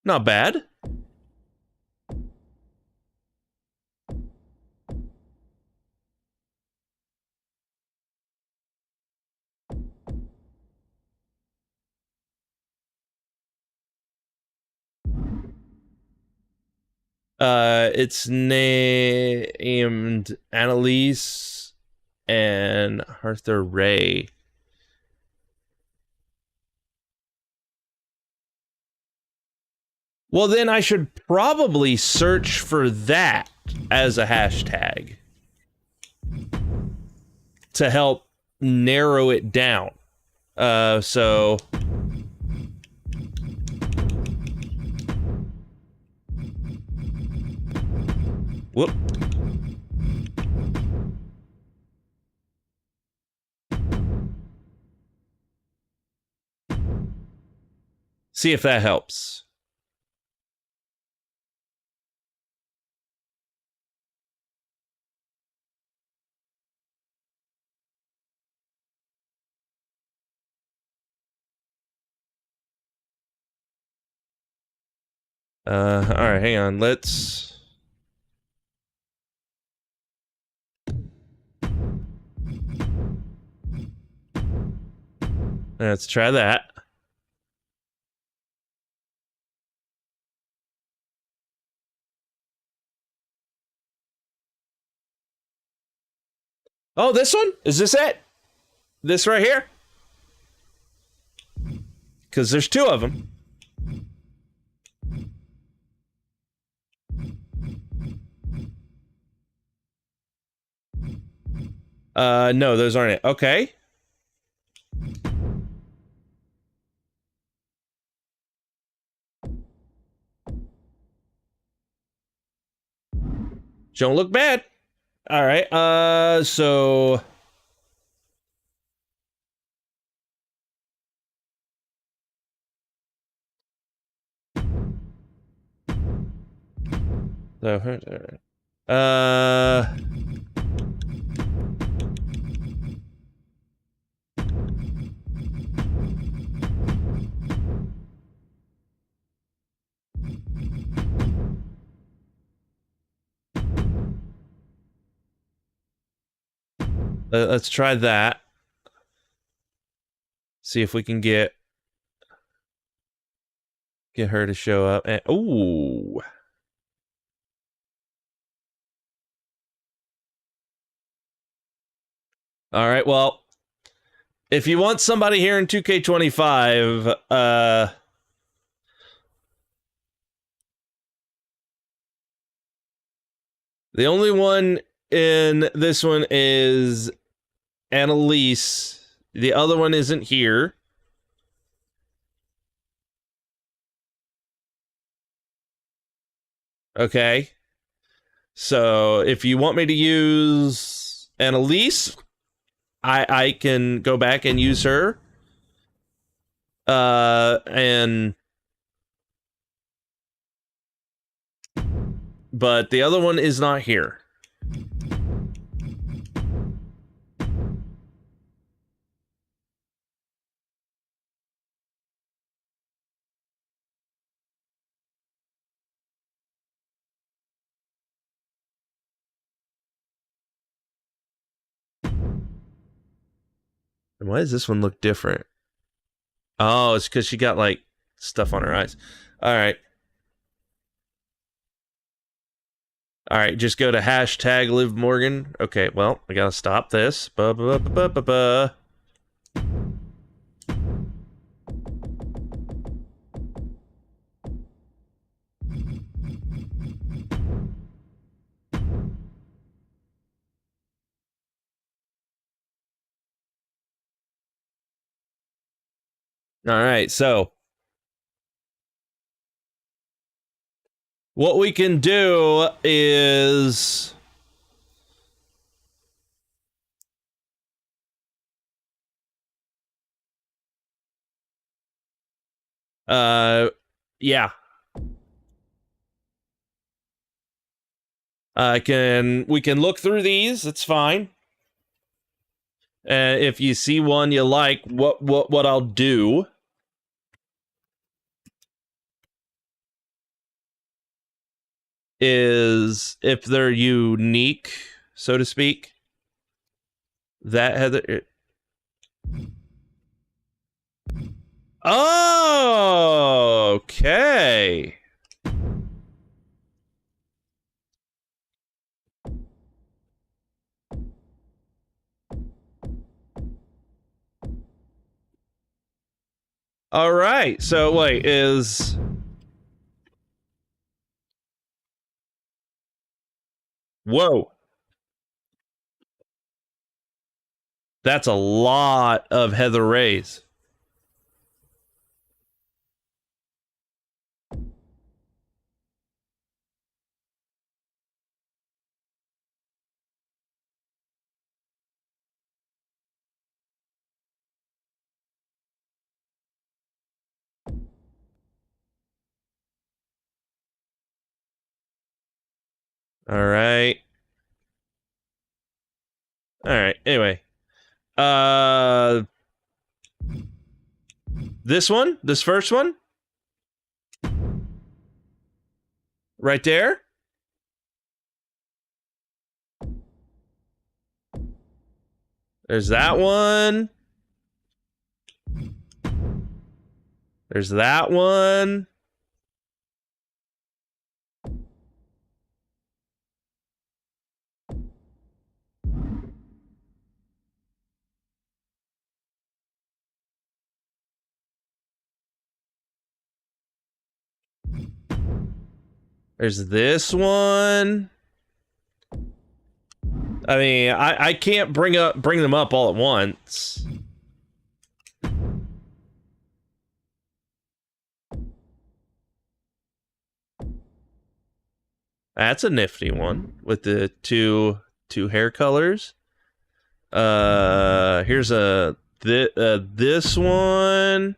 Not bad. It's named Annalise and Arthur Ray. Well, then I should probably search for that as a hashtag to help narrow it down. So... Whoop. See if that helps. Alright, hang on. Let's try that. Oh, this one? Is this it? This right here? Because there's two of them. No, those aren't it. Okay. Don't look bad. All right. So let's try that. See if we can get her to show up. And ooh. All right. Well, if you want somebody here in 2K25, the only one in this one is Annalise. The other one isn't here. Okay. So if you want me to use Annalise, I can go back and use her. But the other one is not here. And why does this one look different? Oh, it's because she got, like, stuff on her eyes. Alright. Alright, just go to hashtag Liv Morgan. Okay, well, I gotta stop this. Ba-ba-ba-ba-ba-ba. Alright, so what we can do is yeah. We can look through these. It's fine. If you see one you like, what I'll do is, if they're unique, so to speak, that Heather. Oh, okay. All right. So wait, is whoa. That's a lot of Heather Rays. All right. All right. Anyway, this first one, right there. There's that one. There's that one. There's this one. I mean, I can't bring them up all at once. That's a nifty one with the two hair colors. Here's this one.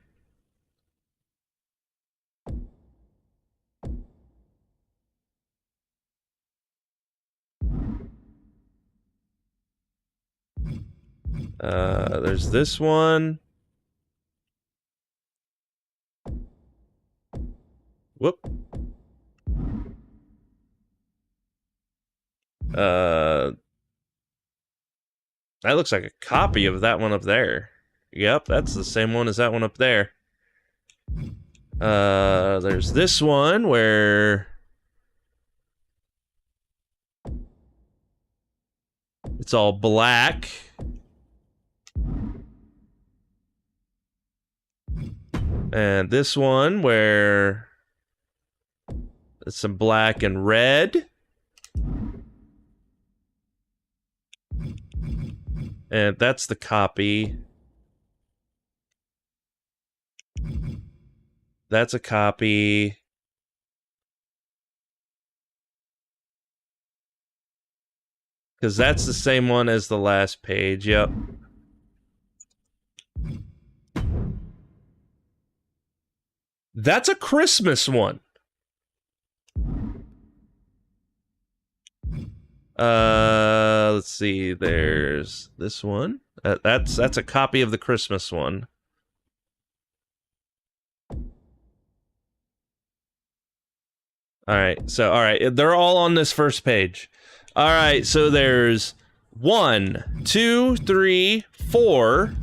There's this one. Whoop. That looks like a copy of that one up there. Yep, that's the same one as that one up there. There's this one where it's all black. And this one where it's some black and red. And that's the copy. That's a copy. Because that's the same one as the last page, yep. That's a Christmas one. Let's see. There's this one. That's a copy of the Christmas one. All right. They're all on this first page. All right. So there's 1, 2, 3, 4,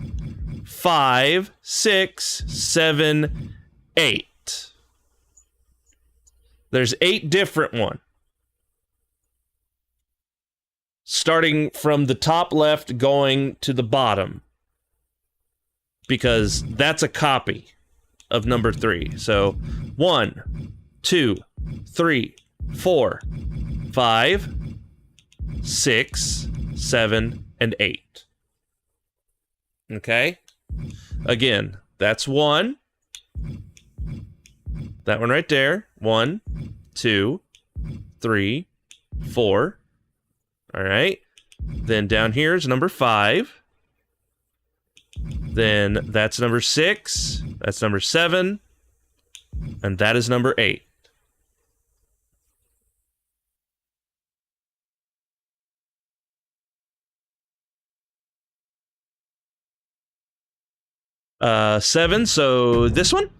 5, 6, 7, 8. There's 8 different ones. Starting from the top left going to the bottom. Because that's a copy of number 3. So 1, 2, 3, 4, 5, 6, 7, and 8. Okay? Again, that's 1. That one right there. 1, 2, 3, 4. All right. Then down here is number 5. Then that's number 6. That's number 7. And that is number 8. 7, so this one?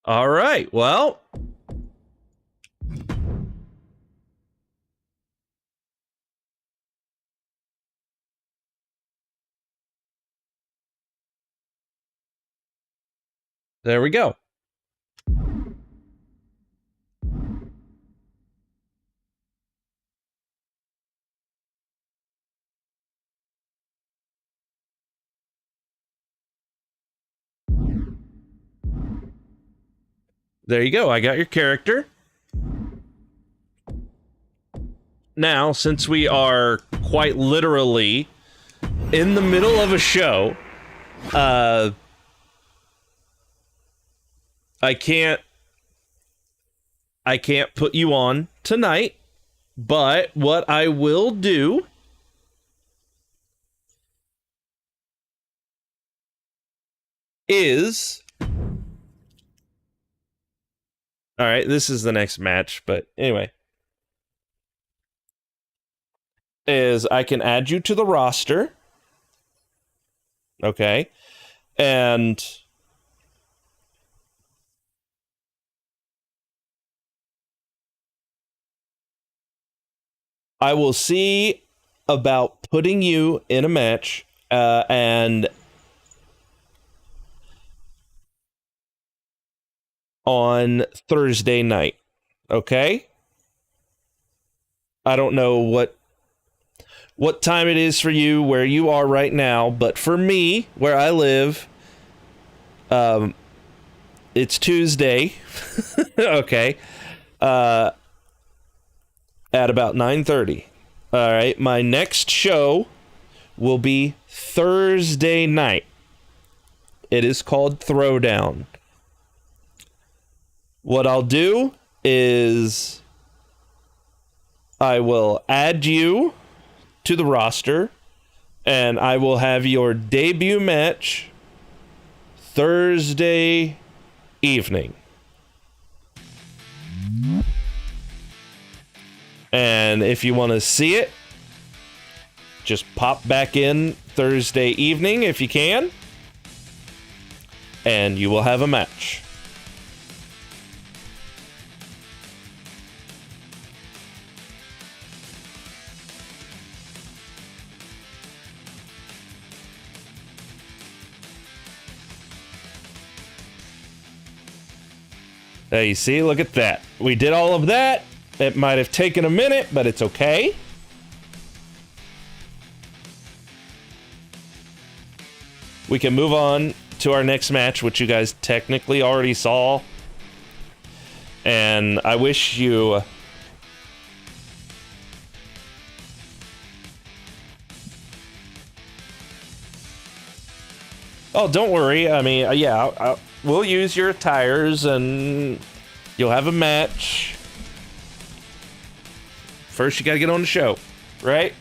All right, well. There we go. There you go. I got your character. Now, since we are quite literally in the middle of a show, I can't put you on tonight, but what I will do is, all right, this is the next match, but anyway, is I can add you to the roster. Okay. And I will see about putting you in a match, and on Thursday night. Okay? I don't know what time it is for you where you are right now, but for me, where I live, it's Tuesday. Okay. At about 9:30. All right, my next show will be Thursday night. It is called Throwdown. What I'll do is I will add you to the roster, and I will have your debut match Thursday evening. And if you want to see it, just pop back in Thursday evening if you can, and you will have a match. There you see, look at that. We did all of that. It might have taken a minute, but it's okay. We can move on to our next match, which you guys technically already saw. And I wish you... Oh, don't worry. I mean, yeah, we'll use your attires and you'll have a match. First, you gotta get on the show, right?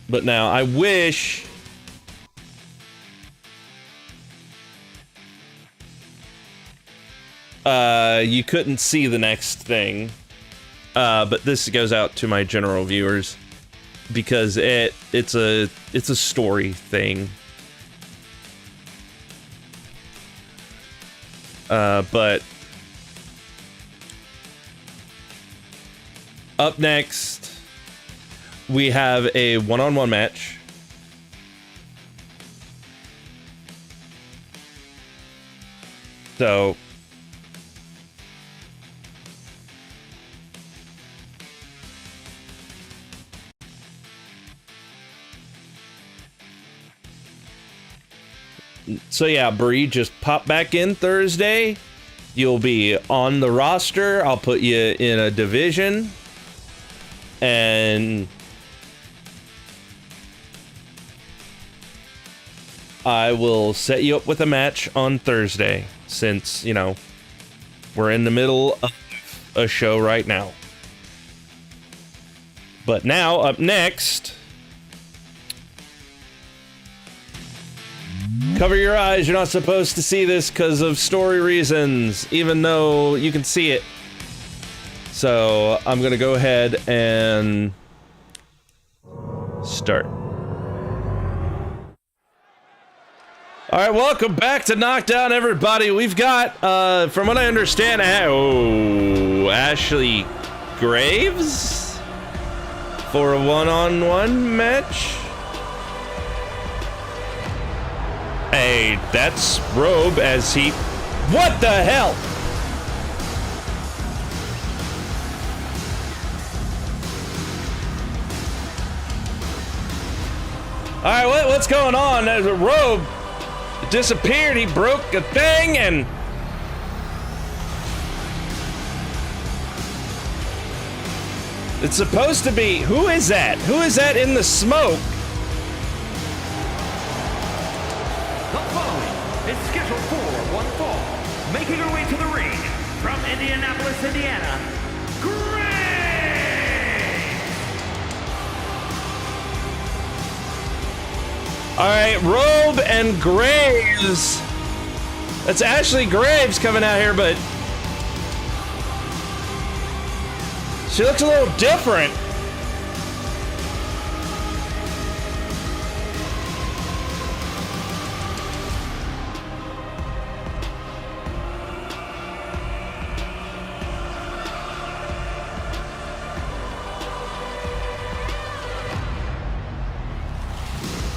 But now, I wish... you couldn't see the next thing. But this goes out to my general viewers because it's a story thing. But up next, we have a one-on-one match. So yeah, Bree, just pop back in Thursday. You'll be on the roster. I'll put you in a division. And I will set you up with a match on Thursday, since, you know, we're in the middle of a show right now. But now, up next, cover your eyes. You're not supposed to see this because of story reasons, even though you can see it. So I'm going to go ahead and start. All right, welcome back to Knockdown, everybody. We've got, from what I understand, Ashley Graves for a one-on-one match. Hey, that's Robe as he... What the hell? All right, what's going on? There's a Robe disappeared. He broke a thing and... It's supposed to be... Who is that? Who is that in the smoke? The following is scheduled for one fall. Making her way to the ring from Indianapolis, Indiana, Graves! Alright, Robe and Graves. That's Ashley Graves coming out here, but she looks a little different.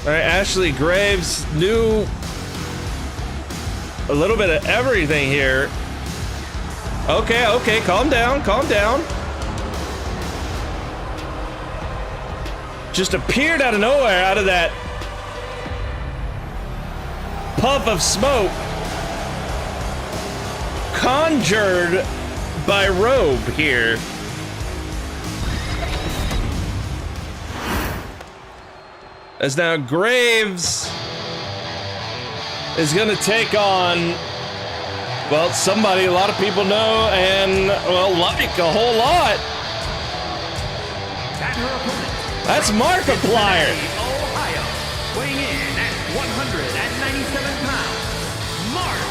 All right, Ashley Graves knew a little bit of everything here. Okay, calm down, calm down. Just appeared out of nowhere, out of that puff of smoke. Conjured by Robe here. As now Graves is going to take on, well, somebody a lot of people know and, well, like a whole lot. And her opponent, That's Markiplier. Ohio, weighing in at 197 pounds, Mark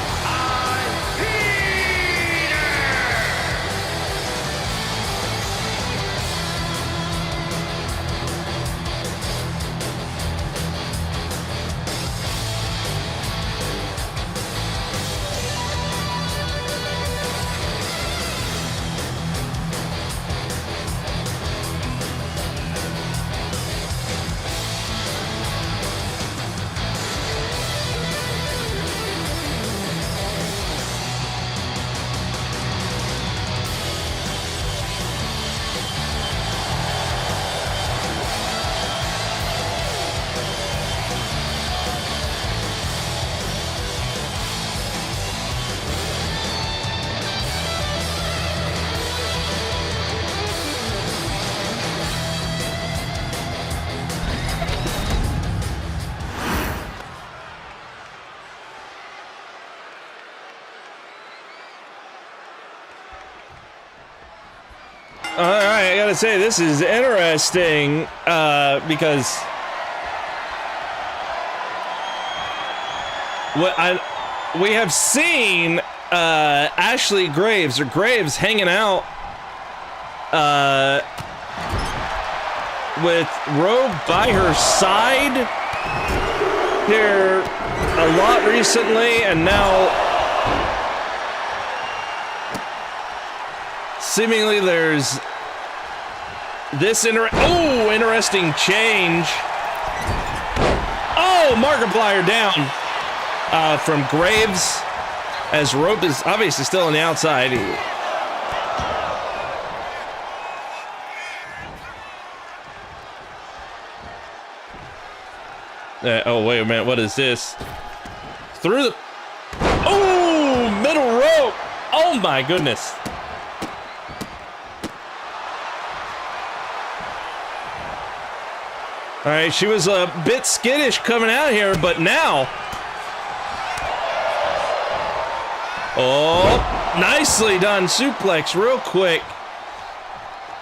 All right, I gotta say, this is interesting because we have seen Ashley Graves, or Graves, hanging out with Robe by her side here a lot recently, and now seemingly there's this interesting change. Oh, Markiplier down from Graves, as Robe is obviously still on the outside. Oh, wait a minute, what is this? Through the... Oh, middle rope! Oh my goodness. All right, she was a bit skittish coming out here, but now... Oh, nicely done. Suplex real quick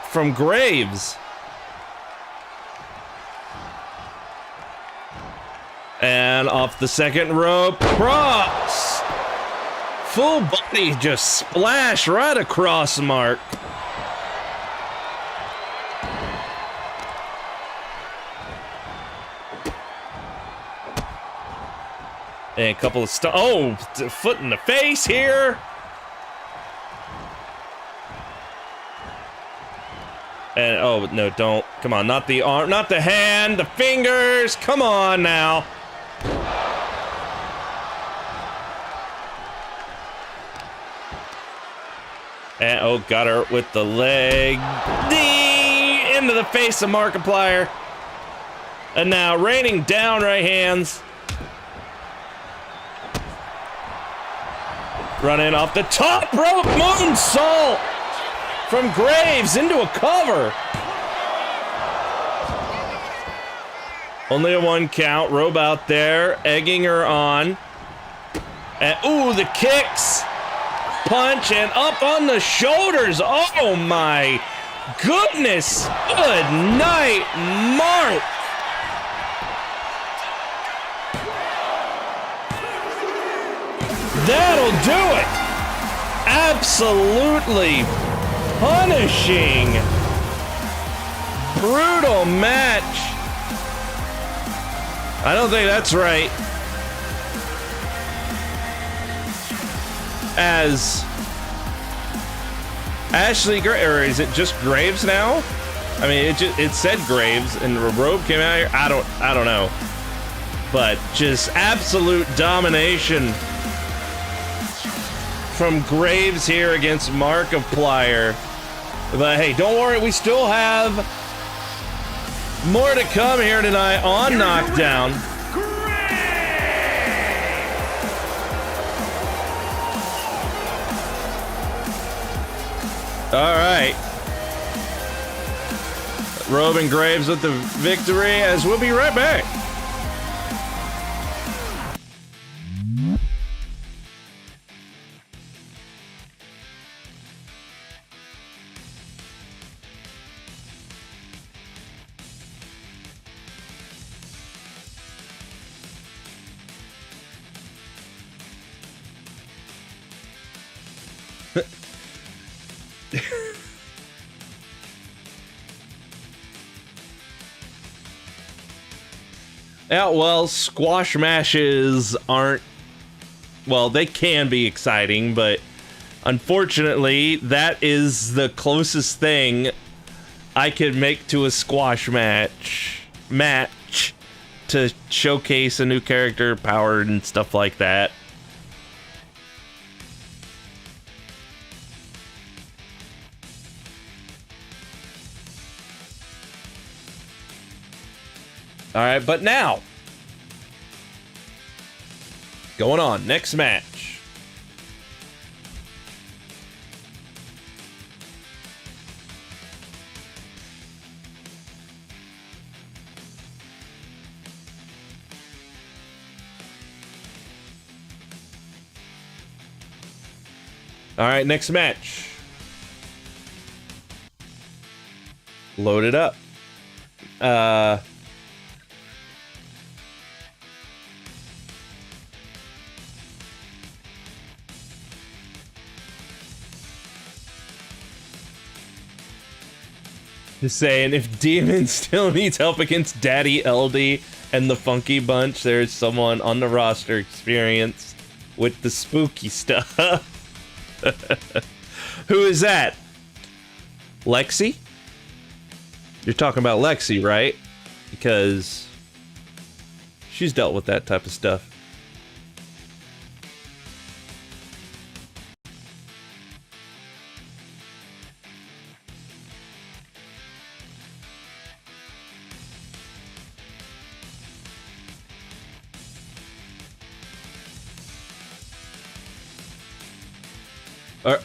from Graves. And off the second rope, cross. Full body just splash right across Mark. And a couple of foot in the face here. And oh no, don't. Come on, not the arm, not the hand, the fingers. Come on now. And oh, got her with the leg. Knee into the face of Markiplier. And now raining down right hands. Running off the top rope, moonsault from Graves into a cover. Only a 1 count. Robe out there, egging her on. And ooh, the kicks. Punch and up on the shoulders. Oh my goodness. Good night, Mark. That'll do it. Absolutely punishing. Brutal match. I don't think that's right. As Ashley or is it just Graves now? I mean, it said Graves and the Robe came out here. I don't know. But just absolute domination from Graves here against Markiplier. But hey, don't worry, we still have more to come here tonight on Knockdown. All right. Robe and Graves with the victory, as we'll be right back. Yeah, well, squash matches aren't, well, they can be exciting, but unfortunately, that is the closest thing I could make to a squash match to showcase a new character, power, and stuff like that. All right, but now, going on, next match. All right, next match. Load it up. Just saying, if Demon still needs help against Daddy LD and the Funky Bunch, there's someone on the roster experienced with the spooky stuff. Who is that? Lexi? You're talking about Lexi, right? Because she's dealt with that type of stuff.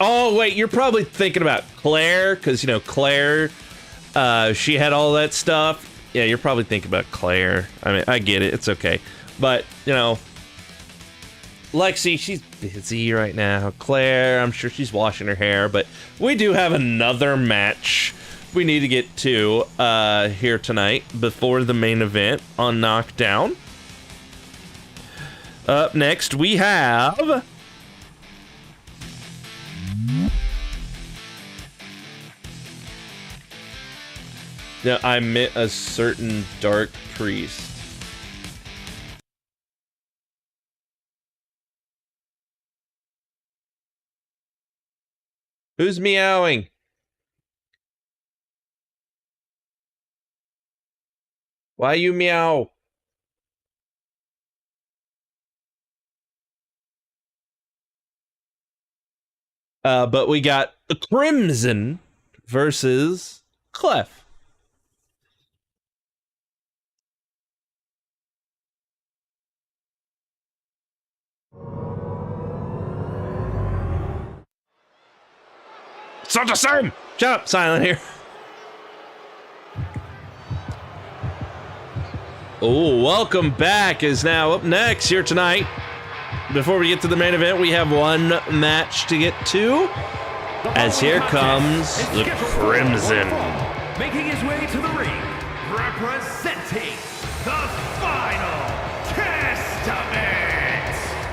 Oh, wait, you're probably thinking about Claire, because, you know, Claire, she had all that stuff. Yeah, you're probably thinking about Claire. I mean, I get it. It's okay. But, you know, Lexi, she's busy right now. Claire, I'm sure she's washing her hair. But we do have another match we need to get to here tonight before the main event on Knockdown. Up next, we have... Yeah, I meant a certain dark priest. Who's meowing? Why you meow? But we got Crimson versus Clef. It's not the same! Shut up, Silent here. Oh, welcome back is now up next here tonight. Before we get to the main event, we have one match to get to. As here comes the Crimson. Making his way to the ring, representing the Final Testament.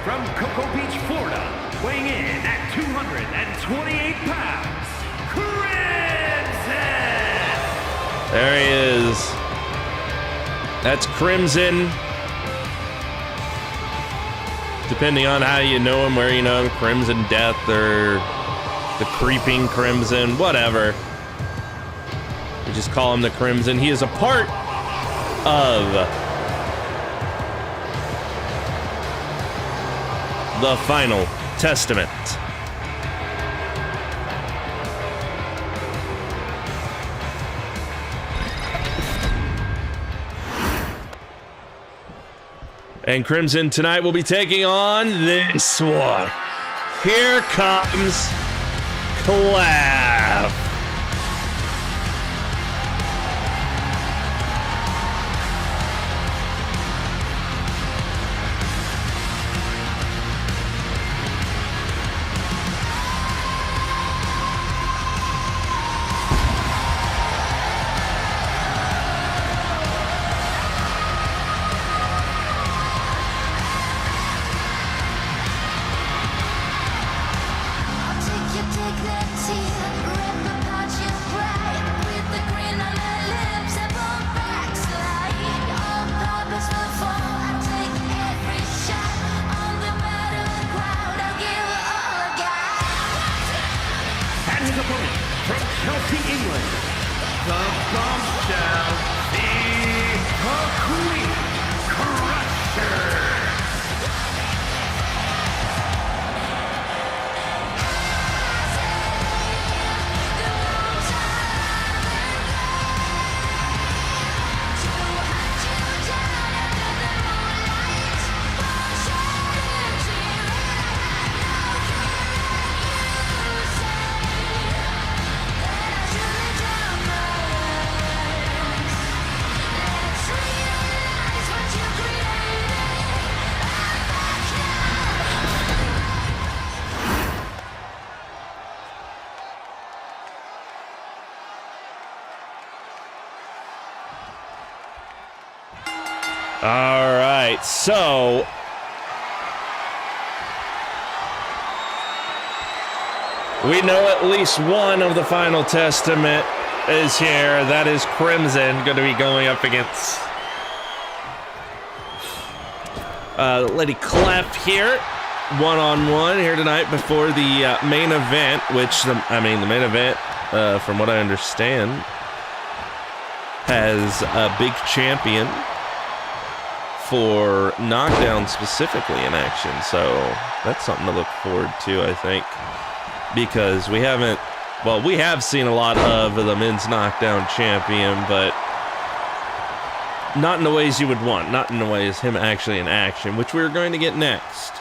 From Cocoa Beach, Florida, weighing in at 228 pounds, Crimson! There he is. That's Crimson. Depending on how you know him, where you know him, Crimson Death or the Creeping Crimson, whatever. We just call him the Crimson. He is a part of the Final Testament. And Crimson tonight will be taking on this one. Here comes Clef. All right, so we know at least one of the Final Testament is here. That is Crimson, going to be going up against Lady Clef here, one-on-one here tonight before the main event, which, the main event, from what I understand, has a big champion for Knockdown specifically in action, so that's something to look forward to, I think, because we have seen a lot of the men's Knockdown champion, but not in the ways you would want, not in the ways him actually in action, which we're going to get next.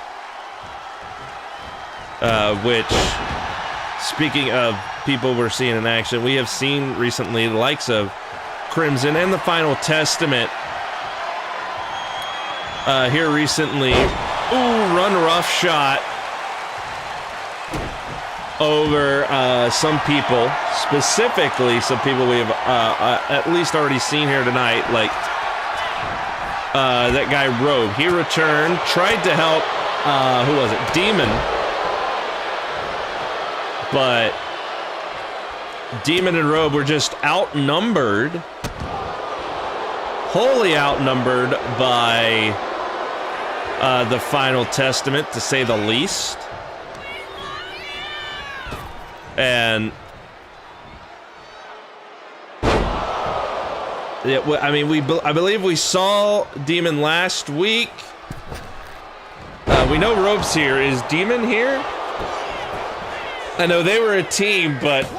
Which, speaking of people we're seeing in action, we have seen recently the likes of Crimson and the Final Testament here recently. Ooh, run rough shot over some people, specifically some people we have at least already seen here tonight, like that guy Robe. He returned, tried to help, who was it? Demon. But Demon and Robe were just outnumbered, wholly outnumbered by the Final Testament, to say the least. And I mean, I believe we saw Demon last week. We know Robe's here. Is Demon here? I know they were a team, but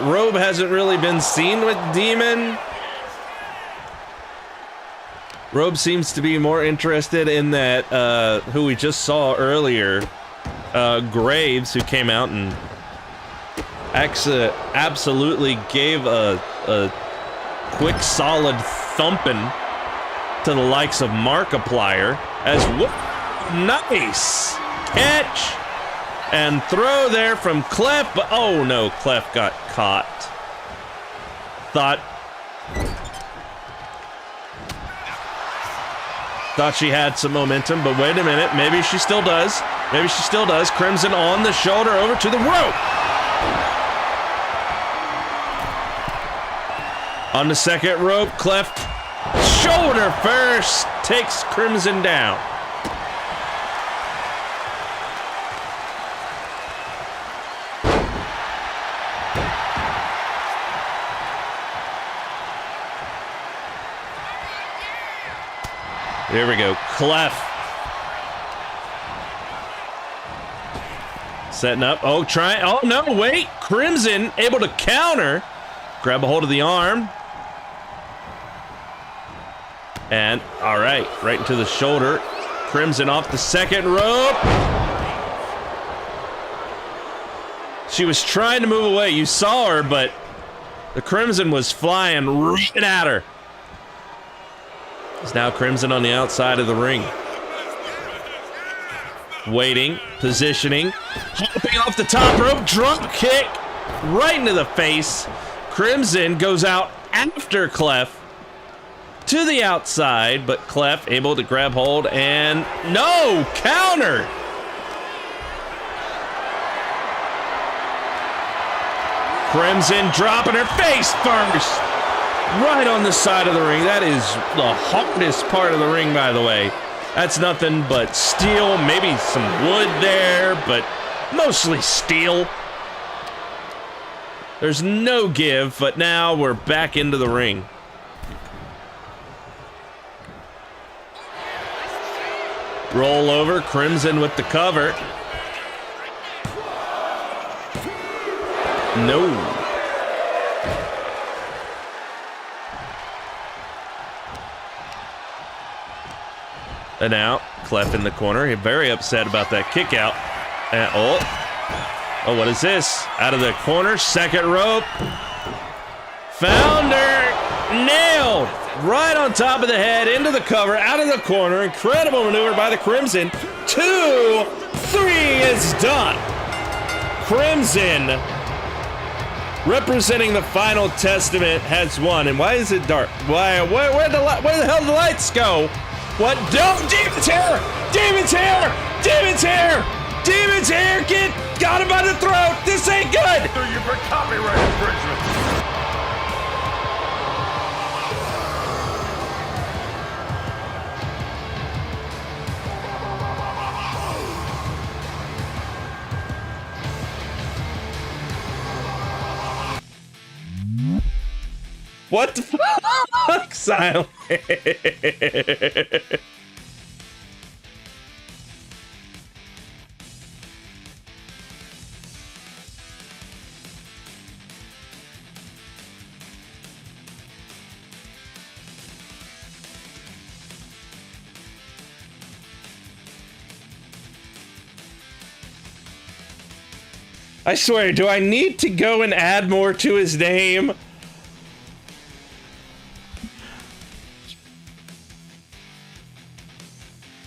Robe hasn't really been seen with Demon. Robe seems to be more interested in that, who we just saw earlier, Graves, who came out and absolutely gave a quick, solid thumping to the likes of Markiplier. As nice catch and throw there from Clef, but oh no, Clef got caught. Thought she had some momentum, but wait a minute, maybe she still does. Maybe she still does. Crimson on the shoulder, over to the rope. On the second rope, Clef, shoulder first, takes Crimson down. There we go, Clef. Setting up, oh, no, wait, Crimson able to counter. Grab a hold of the arm. And, all right, right into the shoulder. Crimson off the second rope. She was trying to move away. You saw her, but the Crimson was flying right at her. It's now Crimson on the outside of the ring. Waiting, positioning, hopping off the top rope, drop kick right into the face. Crimson goes out after Clef to the outside, but Clef able to grab hold and no, counter. Crimson dropping her face first, right on the side of the ring. That is the hardest part of the ring, by the way. That's nothing but steel, maybe some wood there, but mostly steel. There's no give, but now we're back into the ring. Roll over, Crimson with the cover. No. And now, Clef in the corner. He's very upset about that kick out. And oh, what is this? Out of the corner, second rope. Found her, nailed. Right on top of the head, into the cover, out of the corner. Incredible maneuver by the Crimson. 2, 3 is done. Crimson, representing the Final Testament, has won. And why is it dark? Where the hell did the lights go? What? Don't! Demon's here! Demon's here! Demon's here! Demon's here! Got him by the throat! This ain't good! You for copyright infringement. What the fuck? Silent. I swear, do I need to go and add more to his name?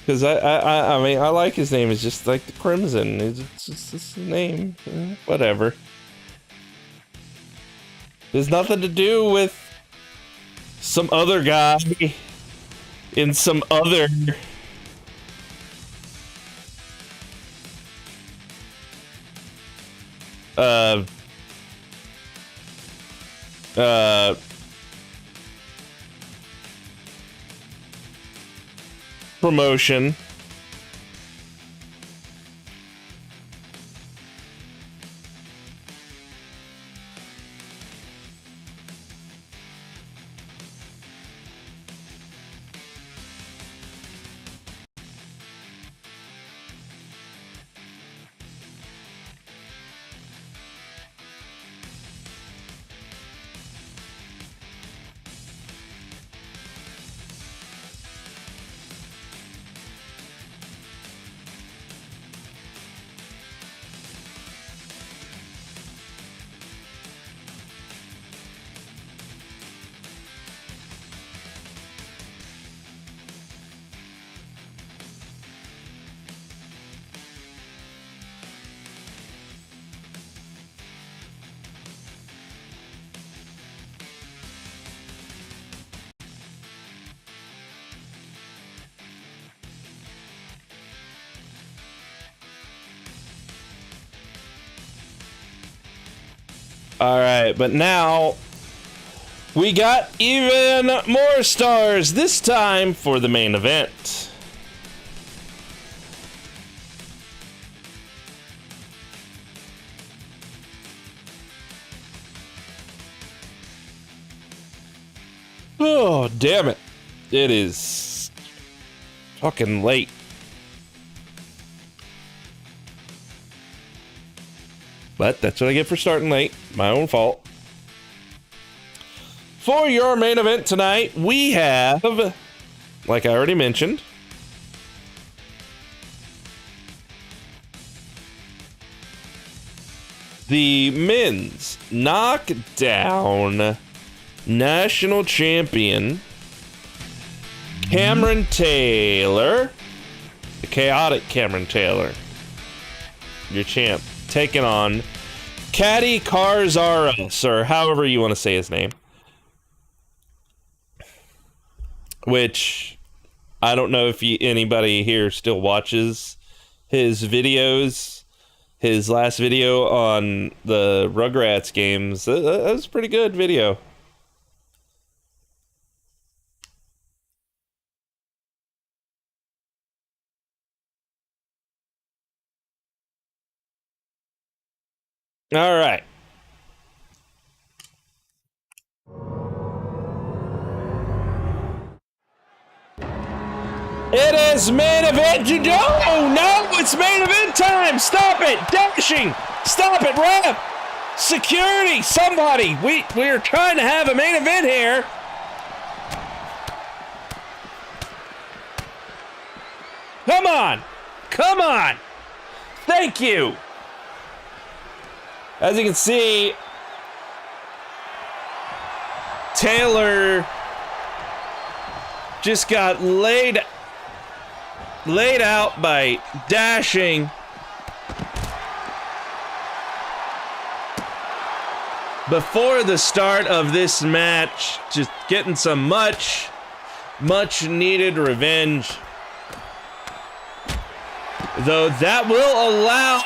Because I mean, I like his name. It's just like the Crimson. It's just his name. Whatever. There's nothing to do with some other guy in some other... promotion. All right, but now we got even more stars, this time for the main event. Oh, damn it. It is fucking late. But that's what I get for starting late. My own fault. For your main event tonight, we have, like I already mentioned, the men's Knockdown national champion, Cameron Taylor, the chaotic Cameron Taylor, your champ, taking on Caddy Carzaros, or however you want to say his name. Which, I don't know if anybody here still watches his videos. His last video on the Rugrats games, that was a pretty good video. All right. It is main event. No, it's main event time. Stop it. Dashing. Stop it, ref. Security. Somebody. We're trying to have a main event here. Come on. Come on. Thank you. As you can see, Taylor just got laid out by Dashing. Before the start of this match, just getting some much needed revenge. Though that will allow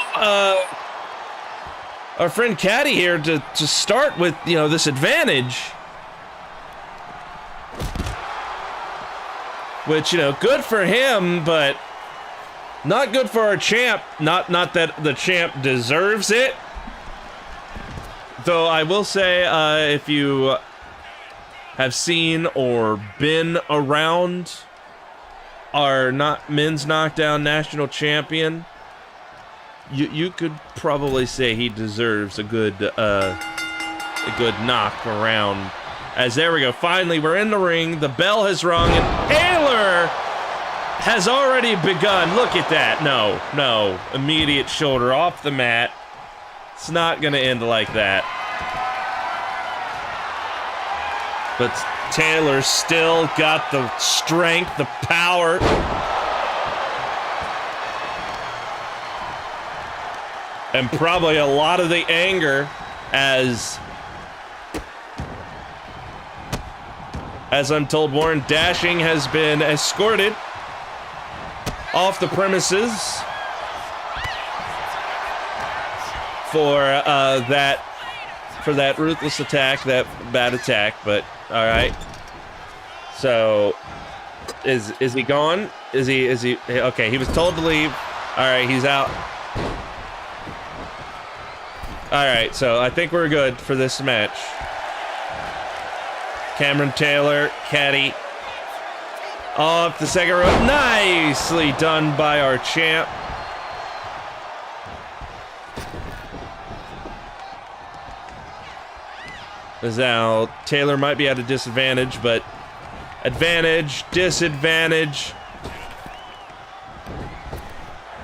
our friend Caddy here to start with, this advantage. Which, good for him, but not good for our champ. Not that the champ deserves it. Though I will say, if you have seen or been around our men's Knockdown national champion, you could probably say he deserves a good knock around. As there we go, finally we're in the ring, the bell has rung, and Taylor has already begun. Look at that. No, immediate shoulder off the mat. It's not gonna end like that. But Taylor still got the strength, the power. and probably a lot of the anger as I'm told, Warren Dashing has been escorted off the premises for that ruthless attack, that bad attack. But all right, so is he gone? Is he okay? He was told to leave. All right, he's out. All right, so I think we're good for this match. Cameron Taylor, Caddy, off the second rope. Nicely done by our champ. As now Taylor might be at a disadvantage, but advantage, disadvantage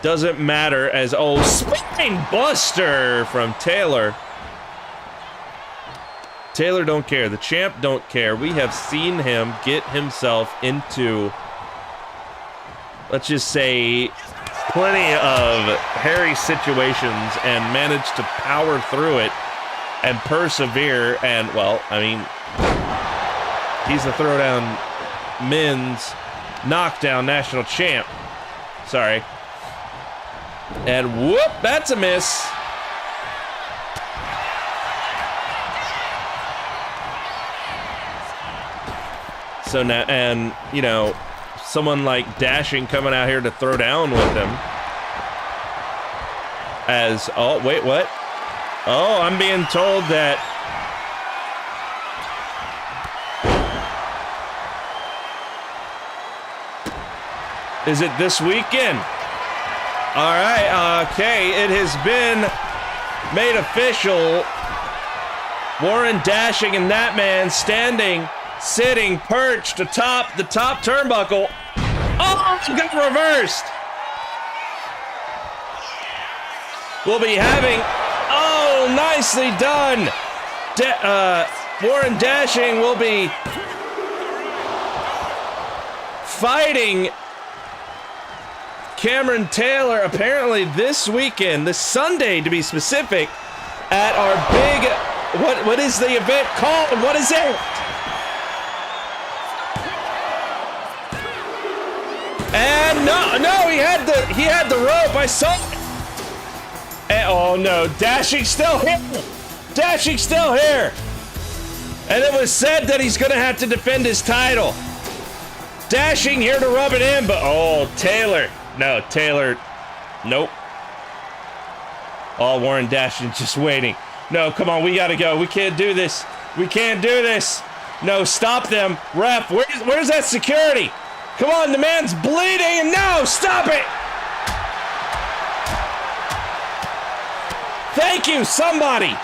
doesn't matter as spine buster from Taylor. Taylor don't care. The champ don't care. We have seen him get himself into, let's just say, plenty of hairy situations and manage to power through it and persevere. And, well, I mean, he's the Throwdown men's knockdown national champ. Sorry. And whoop, that's a miss. So now, and, you know, someone like Dashing coming out here to throw down with him. As, oh, wait, what? Oh, I'm being told that is it this weekend? All right, okay, it has been made official. Warren Dashing and that man standing, sitting, perched atop the top turnbuckle. Oh, got reversed. We'll be having, oh, nicely done. Warren Dashing will be fighting Cameron Taylor apparently this weekend, this Sunday to be specific, at our big, what is the event called? What is it? And no, he had the rope. I saw it. And, oh no, Dashing's still here. Dashing's still here. And it was said that he's gonna have to defend his title. Dashing here to rub it in, but oh, Taylor. No, Taylor. Nope. Oh, Warren Dashing's just waiting. No, come on, we gotta go. We can't do this. We can't do this. No, stop them. Ref, where's that security? Come on, the man's bleeding, and no, stop it! Thank you, somebody.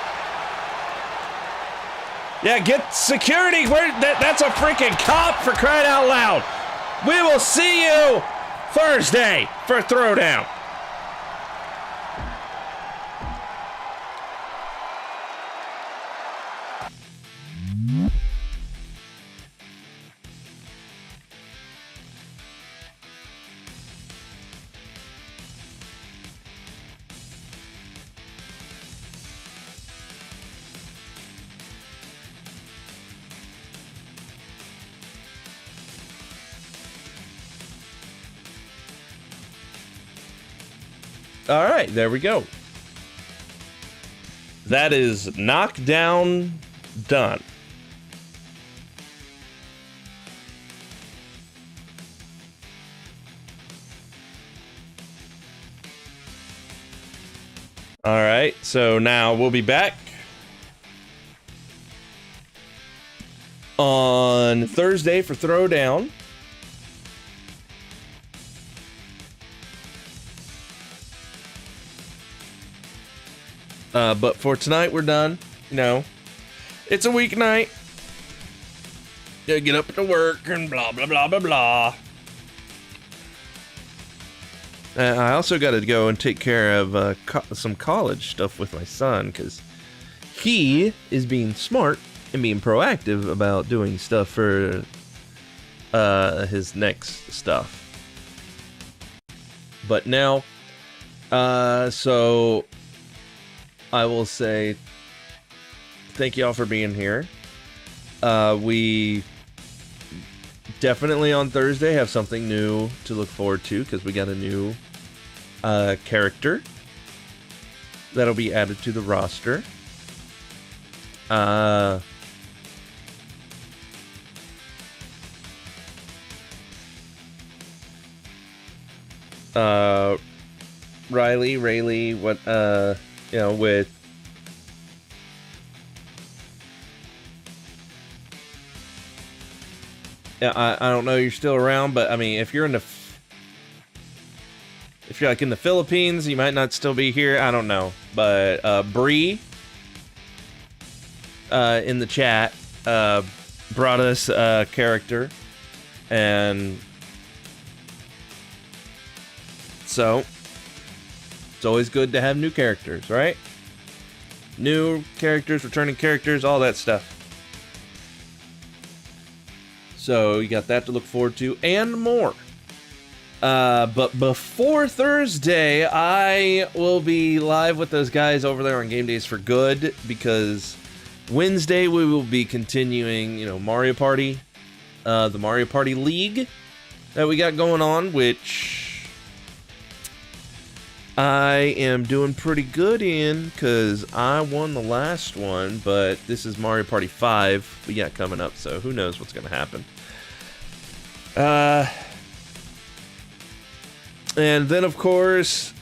Yeah, get security. That's a freaking cop, for crying out loud. We will see you Thursday for Throwdown. All right, there we go. That is Knockdown done. All right, so now we'll be back on Thursday for Throwdown. But for tonight, we're done. You know, it's a weeknight. Gotta get up to work and blah, blah, blah, blah, blah. I also got to go and take care of some college stuff with my son, because he is being smart and being proactive about doing stuff for his next stuff. But now, so I will say thank you all for being here. We definitely on Thursday have something new to look forward to because we got a new character that'll be added to the roster. Rayleigh, what, with yeah, I don't know you're still around, but I mean, if you're if you're like in the Philippines, you might not still be here. I don't know, but Bree in the chat brought us a character, and so it's always good to have new characters, right? New characters, returning characters, all that stuff. So you got that to look forward to and more. But before Thursday, I will be live with those guys over there on Game Days for Good, because Wednesday we will be continuing, Mario Party, the Mario Party League that we got going on, which I am doing pretty good in, because I won the last one, but this is Mario Party 5 we got coming up, so who knows what's going to happen. And then, of course,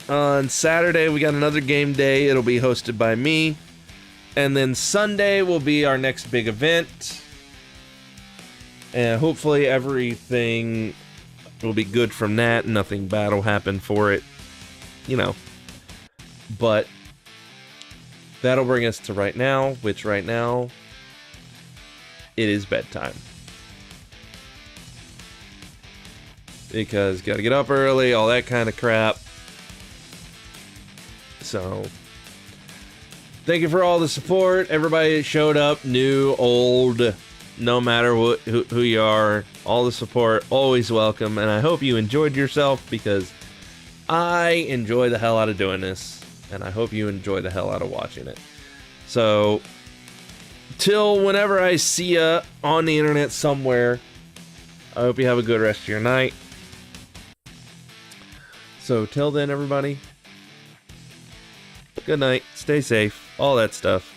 on Saturday, we got another game day. It'll be hosted by me. And then Sunday will be our next big event. And hopefully everything will be good from that. Nothing bad will happen for it. But that'll bring us to right now, which right now, it is bedtime. Because gotta get up early, all that kind of crap. So, thank you for all the support. Everybody that showed up, new, old, no matter who you are, all the support, always welcome. And I hope you enjoyed yourself, because I enjoy the hell out of doing this. And I hope you enjoy the hell out of watching it. So, till whenever I see ya on the internet somewhere, I hope you have a good rest of your night. So, till then, everybody, good night, stay safe, all that stuff.